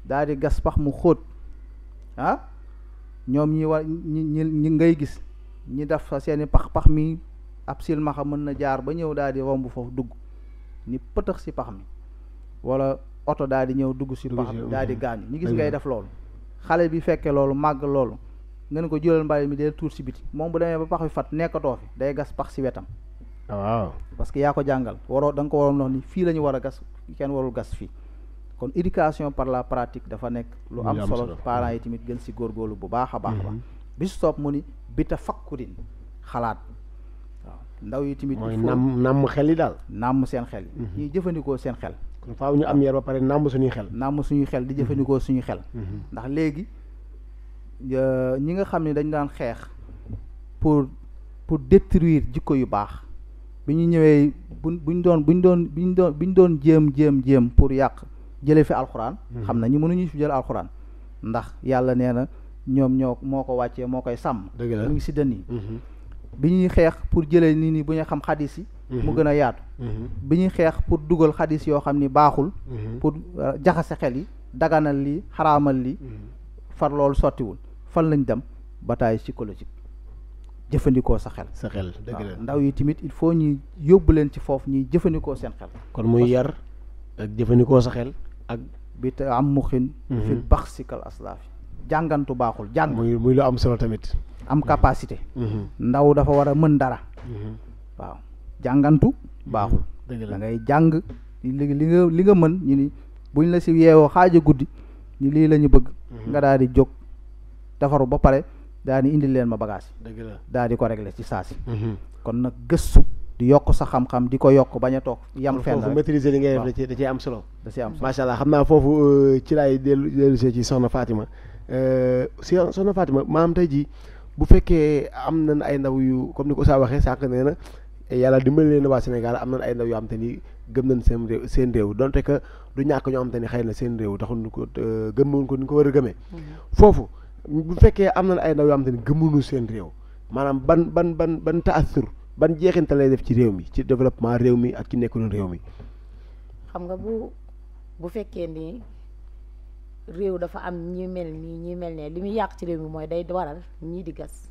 daal di gas pax mu xóot ñoom ñi ngay gis ñi def fa seeni pax mi ab silmaxa mën na jaar ba ñëw daal di romb foofu dugg ni pëtëx ci pax mi wala oto daal di ñëw dugg ci pax mi daal di gaañu ñu gis ngay def loolu xale bi fekkee loolu màgg loolu ngeen ko jëlal mbay mi dee tuur ci biti moom bu demee ba pax bi fat nekkatoo fi day gas pax ci wetam waaw parce que yaa ko jàngal da nga ko waroon wax ni fii la ñu war a gas kenn warul gas fii kon éducation par la pratique dafa nekk lu am solo parents yi tamit gën ci góorgóorlu bu baax a baax a baax bi su topp mu ni bita fakkurin xalaat waaw ndaw yi tamit mooy nàmm xel yi daal nàmm seen xel yi ñuy jëfandikoo seen xel kon faaw ñu am yar ba pare nàmm suñuy xel di jëfandikoo suñuy xel ndax léegi ñi nga xam ne dañ daan xeex pour détruire jikko yu baax bi ñu ñëwee buñ doon jéem pour yàq jële fi alxuraan xam na ñu mënuñu fi jël alxuraan ndax yàlla nee na ñoom moo ko wàccee moo koy sàmm mu ngi si dënn yi bi ñuy xeex pour jëlee nit ñi bu ñu xam xadis yi mu gën a yaatu bi ñuy xeex pour dugal xadis yoo xam ni baaxul pour jaxase xel yi daganal lii xaraamal lii far loolu sottiwul fan lañ dem bataille psychologique jëfandikoo sa xel dëgg la ndaw yi tamit il faut ñuy yóbbu leen ci foofu ñuy jëfandikoo seen xel kon muy yar ak jëfandikoo sa xel ak bi te am muxin fil baxsikal aslaafi jàngantu baaxul jàng muy lu am solo tamit am capacité ndaw dafa war a mën dara waaw jàngantu baaxul da ngay jàng li nga mën ñu ni buñ la si yeewoo xaaja guddi ni lii la ñu bëgg nga daal di jóg defaru ba pare daal di indi leen ma bagage yi daal di ko régler ci saa si kon nag gëstu di yokk sa xam-xam di ko yokk bañ a toog yam fenn foofu maîtriser li ngay def da cee am solo am solo macha allah xam naa foofu ci laay dellu see ci soxna Fatima soxna Fatima maam tey jii bu fekkee am nañ ay ndaw yu comme ni ko Oustaz waxee sànq nee na yàlla dimbali leen waa Sénégal am nañ ay ndaw yoo xam te ni gëm nañ seen réew donte que du ñàkk ñoo xam te ni xëy na seen réew taxul ñu ko gëmmuñ ko ni ko war a gëmee foofu bu fekkee am nañ ay ndaw yoo xam te ni gëmmuñu seen réew maanaam ban taasur ban jeexintal lay def ci réew mi ci développement réew mi ak ci nekkul réew mi. xam nga bu fekkee ni réew dafa am ñi mel nii ñi mel ne li muy yàq ci réew mi mooy day waral ñii di gas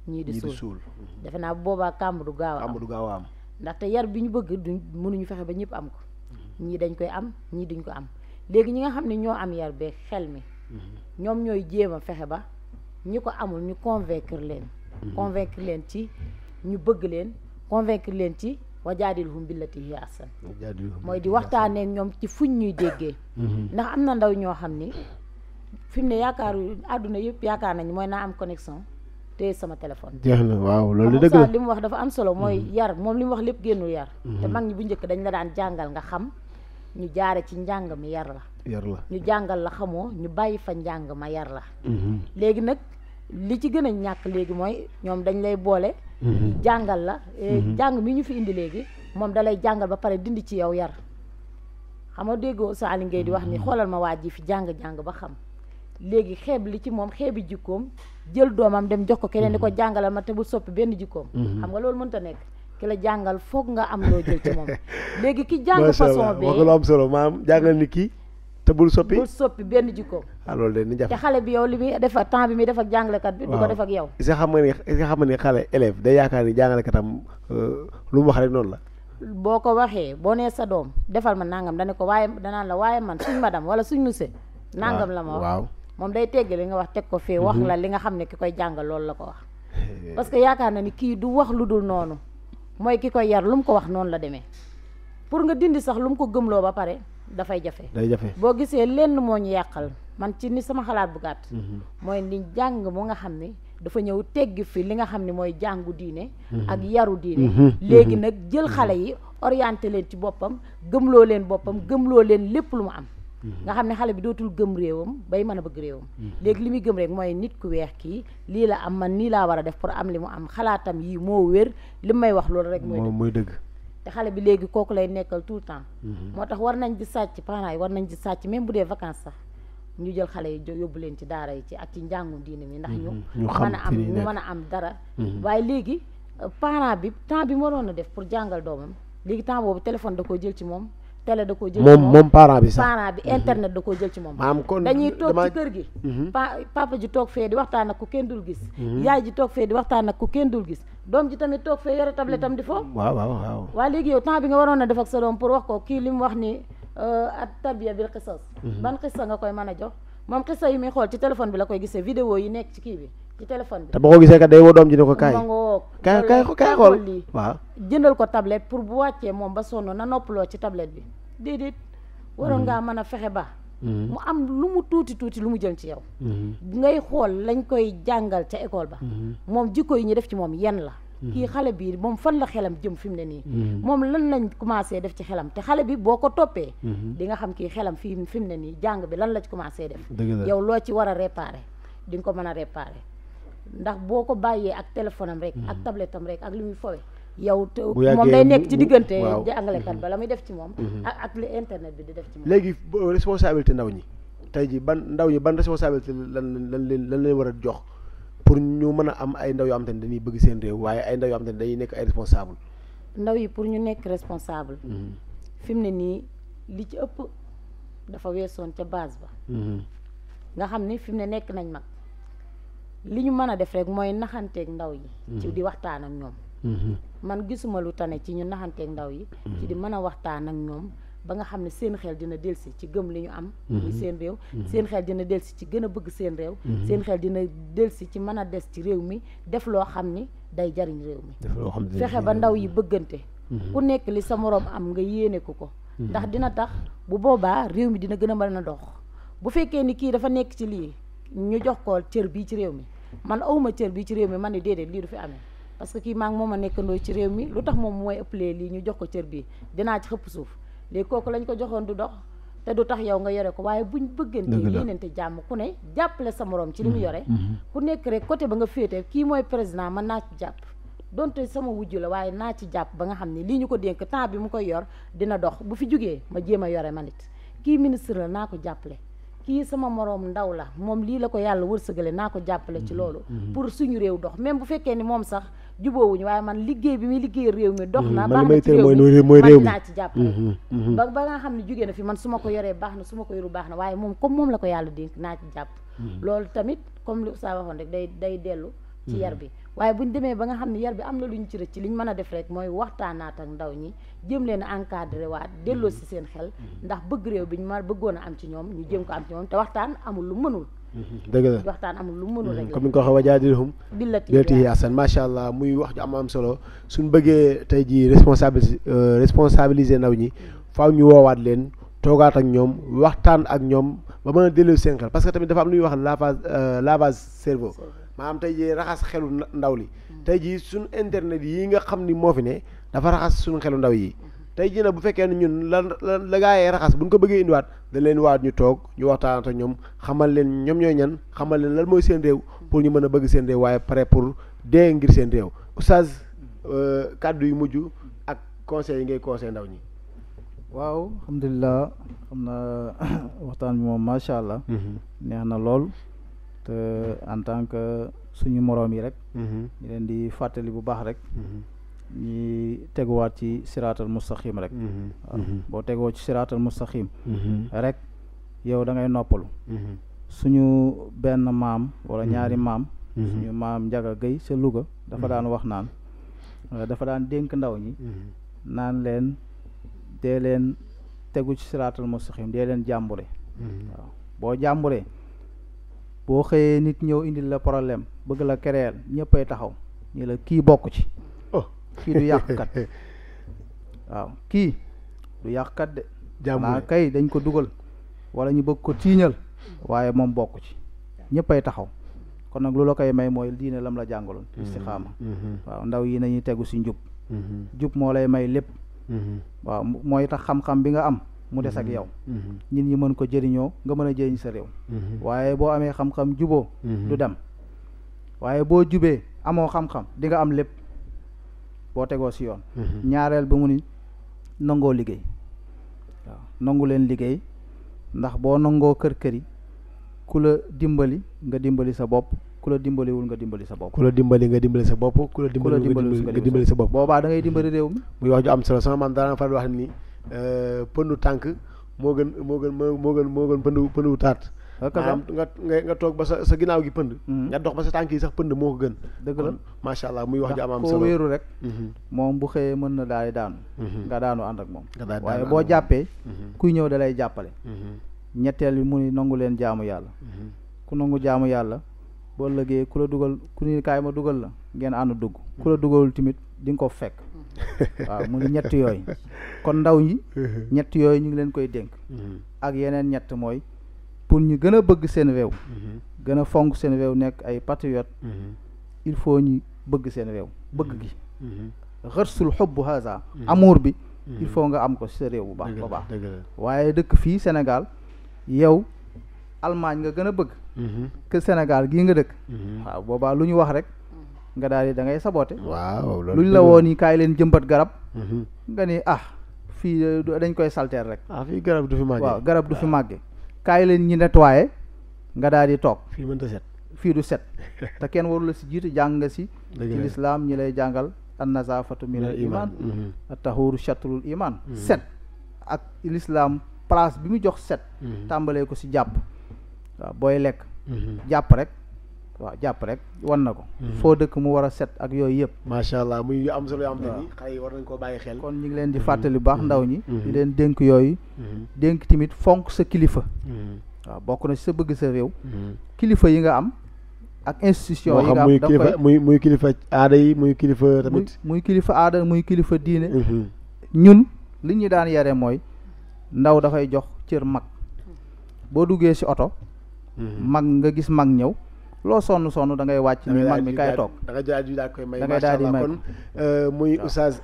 ñii di suul defe naa boobaa kàmb du gaaw a am ndaxte yar bi ñu bëgg duñ mënuñu fexe ba ñëpp am ko ñii dañ koy am ñii duñ ko am léegi ñi nga xam ne ñoo am yar beeg xel mi ñoom ñooy jéem a fexe ba ñi ko amul ñu convaincre leen ci ñu bëgg leen convaincre leen ci wajaadilhum billati hiya ahsan mooy di waxtaanee ak ñoom ci fuñ ñuy déggee ndax am na ndaw ñoo xam ni fi mu ne yaakaaru àdduna yëpp yaakaar nañ mooy naa am connexion te sama téléphone jeex na waaw loolu dëgg la li mu wax dafa am solo mooy yar moom li mu wax lépp génnul yar te mag ñi bu njëkk dañ la daan jàngal nga xam ñu jaare ci njàng mi yar la ñu jàngal la xamoo ñu bàyyi fa njàng ma yar la léegi nag li ci gën a ñàkk léegi mooy ñoom dañ lay boole jàngal la jàng mi ñu fi indi léegi moom da lay jàngal ba pare dindi ci yow yar xam nga déggoo sa Ali Ngay di wax ni xoolal ma waa ji fi jàng-jàng ba xam léegi xeeb li ci moom xeebi jikkoom jël doomam dem jox ko keneen di ko jàngalal ma te bu soppi benn jikkoom xam nga loolu mënta nekk ki la jàngal foog nga am loo jël ci moom léegi ki jàng façon bee wax nga lu am solo maam jàngal ni kii te bul soppi benn jikkoom loolu de ni jafe te xale bi yow li muy def ak temps bi muy def ak jàngalekat bi du ko def ak yow est-ce que xam nga ni xale élève day yaakaar ni jàngalekatam lu mu wax rek noonu la boo ko waxee boo nee sa doom defal ma nangam dane ko waaye danaan la waaye man suñ madame wala suñ monsieur nangam la ma wax moom day tegg li nga wax teg ko fee wax la li nga xam ne ki koy jàngal loolu la ko wax parce que yaakaar na ni kii du wax lu dul noonu mooy ki koy yar lu mu ko wax noonu la demee pour nga dindi sax lu mu ko gëmloo ba pare dafay jafe boo gisee lenn moo ñu yàqal man ci ni sama xalaat bu gàtt mooy ni jàng mu nga xam ne dafa ñëw teggi fi li nga xam ne mooy jàngu diine ak yaru diine léegi nag jël xale yi orienté leen ci boppam gëmloo leen boppam gëmloo leen lépp lu mu am nga xam ne xale bi dootul gëm réewam bay mën a bëgg réewam léegi li muy gëm rek mooy nit ku weex kii lii la am man nii laa war a def pour am li mu am xalaatam yi moo wér li may wax loolu rek mooy dëgg te xale bi léegi kooku lay nekkal tout le temps moo tax war nañ di sàcc parents yi war nañ di sàcc même bu dee vacances sax ñu jël xale yi yóbbu leen ci daara yi ci ak ci njàngum diine mi ndax ñu mën a am dara waaye léegi parent bi temps bi moo doon a def pour jàngal doomam léegi temps boobu téléphone da koo jël ci moom télé da koo jël ci moom parent bi sax parent bi internet da koo jël ci moom dañuy toog ci kër gi papa ji toog fee di waxtaan ak ku kenn dul gis yaay ji toog fee di waxtaan ak ku kenn dul gis doom ji tamit toog fee yore tablette am di foofu waaw léegi yow temps bi nga waroon a def ak sa doom pour wax ko kii li mu wax ni at tarbiya bil qisas ban xissa nga koy mën a jox moom xissa yi muy xool ci téléphone bi la koy gisee vidéo yi nekk ci kii bi ci téléphone bi te boo ko gisee kat day woo doom ji ne ko kaay kaay xool lii waaw jëndal ko tablette pour bu wàccee moom ba sonn na noppaloo ci tablette bi déedéet waroon ngaa mën a fexe ba mu am lu mu tuuti lu mu jël ci yow ngay xool lañ koy jàngal ca école ba moom jikko yi ñu def ci moom yenn la kii xale bi moom fan la xelam jëm fi mu ne nii moom lan lañ commencé def ci xelam te xale bi boo ko toppee di nga xam kii xelam fi mu ne nii jàng bi lan la ci commencé def yow loo ci war a réparer di nga ko mën a réparer ndax boo ko bàyyee ak téléphone am rek ak tablette am rek ak li muy fowe yow moom day nekk ci diggante jàngalekat ba la muy def ci moom ak li internet bi di def ci moom léegi responsabilité ndaw ñi tey ji ndaw ñi ban responsabilité lan leen war a jox pour ñu mën a am ay ndaw yoo xam te ne dañuy bëgg seen réew waaye ay ndaw yoo xam te ne dañuy nekk ay responsable ndaw yi pour ñu nekk responsable fi mu ne nii li ci ëpp dafa weesoon ca base ba nga xam ni fi mu ne nekk nañ mag li ñu mën a def rek mooy naxanteeg ndaw yi ci di waxtaan ak ñoom man gisuma lu tane ci ñu naxanteeg ndaw yi ci di mën a waxtaan ak ñoom ba nga xam ne seen xel dina delsi ci gëm li ñu am muy seen réew seen xel dina delsi ci gën a bëgg seen réew seen xel dina delsi ci mën a des ci réew mi def loo xam ni day jariñ réew mi fexe ba ndaw yi bëggante ku nekk li sa moroom am nga yéene ko ndax dina tax bu boobaa réew mi dina gën a mën a dox bu fekkee ni kii dafa nekk ci lii ñu jox ko cër bii ci réew mi man awuma cër bii ci réew mi man ni déedéet lii du fi amee parce que kii maa ngi moom a nekkandoo ci réew mi lu tax moom mooy ëppalee lii ñu jox ko cër bii dinaa ci xëpp suuf léegi kooku lañ ko joxoon du dox te du tax yow nga yore ko waaye buñ bëggante yéenante jàmm ku ne jàppale sa moroom ci li mu yore ku nekk rek côté ba nga féete kii mooy président man naa ci jàpp donte sama wujju la waaye naa ci jàpp ba nga xam ne lii ñu ko dénk temps bi mu koy yor dina dox bu fi jógee ma jéem a yore man it kii ministre la naa ko jàppale kii sama moroom ndaw la moom lii la ko yàlla wërsëgale naa ko jàppale ci loolu pour suñu réew dox même bu fekkee ni moom sax jubóowuñu waaye man liggéey bi muy liggéey réew mi dox na baax na ci réew mi man dinaa ci jàppale ba nga xam ne jógee na fi man su ma ko yoree baax na su ma ko yoru baax na waaye moom comme moom la ko yàlla dénk naa ci jàpp loolu tamit comme li Oustaz waxoon rek day dellu ci yar bi waaye buñ demee ba nga xam ne yar bi am na lu ñu ci rëcc li ñu mën a def rek mooy waxtaanaat ak ndaw ñi jëm leen a encadré waat delloo si seen xel ndax bëgg réew bi ñu ma bëggoon a am ci ñoom ñu jëm ko am ci ñoom te waxtaan amul lu mënul dëgg la waxtaan amul lu mënul rek comme ni nga ko waxee wajaadilhum billati ahsan macha allah muy wax ju am solo suñ bëggee tey jii responsabiliser ndaw ñi faaw ñu woowaat leen toogaat ak ñoom waxtaan ak ñoom ba mën a delloo seen xel parce que tamit dafa am lu ñuy wax lavage cerveau maanaam tey jii raxas xelu ndaw li tey jii suñ internet yi nga xam ni moo fi ne dafa raxas suñu xelu ndaw yi tey jii nag bu fekkee ne ñun la gaa yee raxas buñ ko bëggee indiwaat dañ leen waat ñu toog ñu waxtaan ak ñoom xamal leen ñoom ñooy ñan xamal leen lan mooy seen réew pour ñu mën a bëgg seen réew waaye pare pour dee ngir seen réew Oustaz kàddu yu mujj ak conseil yi ngay conseil ndaw ñi. waaw alhamdulilah xam na waxtaan bi moom macha allah. neex na lool te en tant que suñu moroom yi rek. ñu leen di fàttali bu baax rek. ñi teguwaat ci siraatal mustaqim rek. waaw boo tegoo ci siraatal mustaqim rek yow da ngay noppalu. suñu benn maam wala ñaari maam. suñu maam Njaga Gay sa Louga dafa daan wax naan dafa daan dénk ndaw ñi. naan leen dee leen tegu ci siraatal mustaqim dee leen jàmbure. waaw boo jàmburee boo xëyee nit ñëw indil la problème bëgg la kereel ñëppay taxaw ñu la kii bokk ci. kii du yàqkat waaw kii du yàqkat de. jàmbure kay dañ ko dugal wala ñu bëgg ko tiiñal waaye moom bokk ci ñëppay taxaw kon nag lu la koy may mooy diine lam la jàngaloon. istixaama waaw ndaw yi nañuy tegu si njub. jub moo lay may lépp. waaw mooy tax xam-xam bi nga am mu des ak yow. nit ñi mën ko jëriñoo nga mën a jëriñ sa réew. waaye boo amee xam-xam juboo du dem waaye boo jubee amoo xam-xam di nga am lépp boo tegoo si yoon. ñaareel ba mu ni nangoo liggéey waaw nangu leen liggéey ndax boo nangoo kër yi ku la dimbali nga dimbali sa bopp ku la dimbaliwul nga dimbali sa bopp. ku la dimbali nga dimbali sa bopp ku la dimbaliwul nga dimbali sa bopp. boobaa da ngay dimbali réew mi. muy wax ju am solo sama maam daana faral wax ni pëndu tànk moo gën pëndu taat. maanaam nga toog ba sa ginnaaw gi pënd. nga dox ba sa tànk yi sax pënd moo ko gën. dëgg la macha allah muy wax ju am solo koo wéeru rek. moom bu xëyee mën na daal di daanu. nga daanu ànd ak moom. waaye boo jàppee. kuy ñëw da lay jàppale. ñetteel bi mu ni nangu leen jaamu yàlla. ku nangu jaamu yàlla boo ëllëgee ku la dugal ku ni kaay ma dugal la ngeen ànd dugg ku la dugalul tamit di nga ko fekk. waaw mu ni ñett yooyu kon ndaw ñi ñett yooyu ñu ngi leen koy dénk. ak yeneen ñett mooy pour ñu gën a bëgg seen réew. gën a fonk seen réew nekk ay patriote. il faut ñu bëgg seen réew bëgg gi. xërsul xubbu haza amour bi. il faut nga am ko ci sa réew bu baax ba baax. waaye dëkk fii Sénégal yow Allemagne nga gën a bëgg. que Sénégal gii nga dëkk. waaw boobaa lu ñu wax rek nga daal di da ngay saboté. waaw lu ñu la woo ni kaay leen jëmbat garab. nga ni fii dañ koy salteer rek. fii garab du fi màggee. waaw garab du fi màggee. kaay leen ñi nettoyé nga daal di toog. fii mënta set. fii du set te kenn warul la si jiitu jàng nga si. ci lislaam ñi lay jàngal an nazafatu min al iman at-tahuru shatrul iman. set ak lislaam place bi mu jox set. tàmbalee ko si jàpp. waaw booy lekk. jàpp rek waaw jàpp rek wan na ko foo dëkk mu war a set ak yooyu yëpp macha allah muy yu am solo yoo xam te ni xale yi war nañ koo bàyyi xel kon ñu ngi leen di fàttali baax ndaw ñi di leen dénk yooyu dénk tamit fonk sa kilifa waaw bokk na ci sa bëgg sa réew kilifa yi nga am ak institution yi nga am da koy muy kilifa aada yi muy kilifa tamit muy kilifa aada muy kilifa diine ñun li ñu daan yare mooy ndaw dafay jox cër mag boo duggee ci oto mag nga gis mag ñëw loo sonn da ngay wàcc ni mag mi kay toog da nga daal koy may da ngay daal di may kon muy Oustaz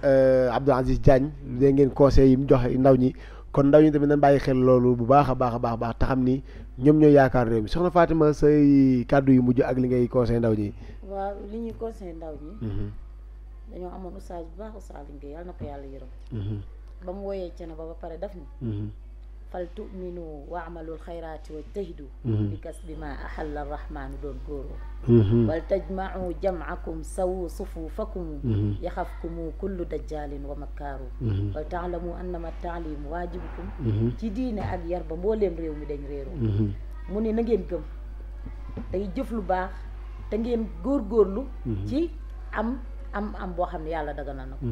Abdou Aziz Diagne dégg ngeen conseil yi mu joxe ndaw ñi kon ndaw ñi tamit nañ bàyyi xel loolu bu baax a baax te xam ni ñoom ñooy yaakaar réew mi soxna Fatima say kàddu yu mujj ak li ngay conseil ndaw ñi. waaw li ñuy conseil ndaw ñi dañoo amoon Oustaz bu baax Oustaz Linguère yàlla na ko yàlla yërëm ba mu wooyee cene ba pare daf ni fal tuminu wa amalul xayraati wa tahidu bi kasbi ma ahalla arrahmanu doon góoroo wal tajmau jamaakum sawu sufufakum yaxafkumu kullu dajjalin wa makkaaru wal taalamu annama taalim waajibukum ci diine ak yar ba mbooleem réew mi dañ réeroo mu ne na ngeen gëm tey jëf lu baax te ngeen góorgóorlu ci am boo xam ne yàlla daganal na ko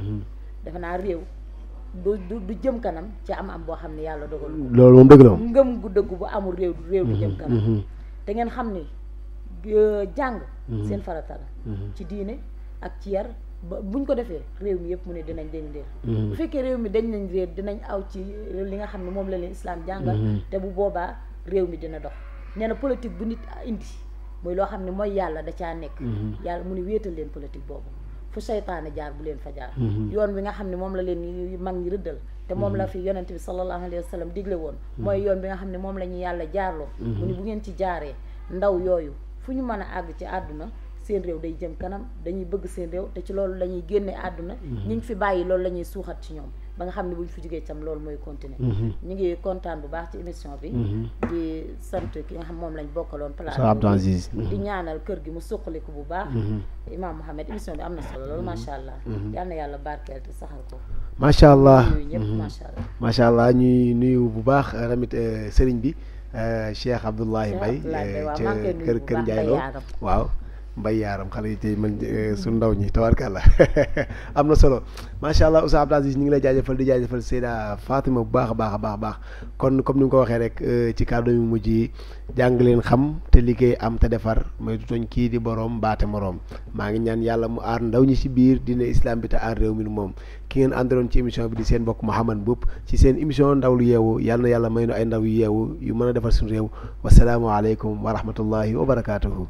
defe naa réew du jëm kanam ci am boo xam ne yàlla dogal loolu moom dëgg la ngëm gu dëgg bu amul réew du jëm kanam te ngeen xam ni jàng seen farata la ci diine ak ci yar ba buñ ko defee réew mi yëpp mu ne dinañ réer bu fekkee réew mi dañ nañ réer dinañ aw ci li nga xam ne moom la leen islam jàngal te bu boobaa réew mi dina dox nee na politique bu nit indi muy loo xam ne mooy yàlla da caa nekk yàlla mu ne wéetal leen politique boobu fu seytaane jaar bu leen fa jaar yoon bi nga xam ne moom la leen mag ñi rëddal te moom la fi yonent bi sallallahu alayhi wa sallam digle woon mooy yoon bi nga xam ne moom la ñu yàlla jaarloo mu ni bu ngeen ci jaaree ndaw yooyu fu ñu mën a àgg ci àdduna seen réew day jëm kanam dañuy bëgg seen réew te ci loolu la ñuy génne àdduna ñi ñu fi bàyyi loolu la ñuy suuxat ci ñoom ba nga xam ne bu ñu fi jógee tam loolu mooy continuer ñu ngi kontaan bu baax ci émission bi di sant ki nga xam moom lañ bokkaloon plateau di ñaanal kër gi mu suqaliku bu baax Imam Mohamed émission bi am na solo loolu macha allah yal na yàlla barkeel te saxal ko macha allah ñëpp macha allah macha allah ñuy nuyu bu baax tamit sëriñ bi Cheikh Abdoulaye Mbaye ca kër Ndiaye Lo waaw mbay yaaram xale yi tey man su ndaw ñi tabarkàlla am na solo macha allah Oustaz Abdou Aziz ñu ngi lay jaajëfal di jaajëfal Seyda Fatima bu baax a baax kon comme ni nga ko waxee rek ci kàddu yu mujj yi jàng leen xam te liggéey am te defar mooy tutoñ kii di boroom baate moroom maa ngi ñaan yàlla mu aar ndaw ñi ci biir dina islam bi te aar réew mi nu moom ki ngeen àndaloon ci émission bi di seen mbokk Mouhamad Mboup ci seen émission ndaw lu yeewu yàlla na yàlla may nu ay ndaw yu yeewu yu mën a defar suñu réew wasalaamualeykum wa rahmatullahi wa barakaatuhu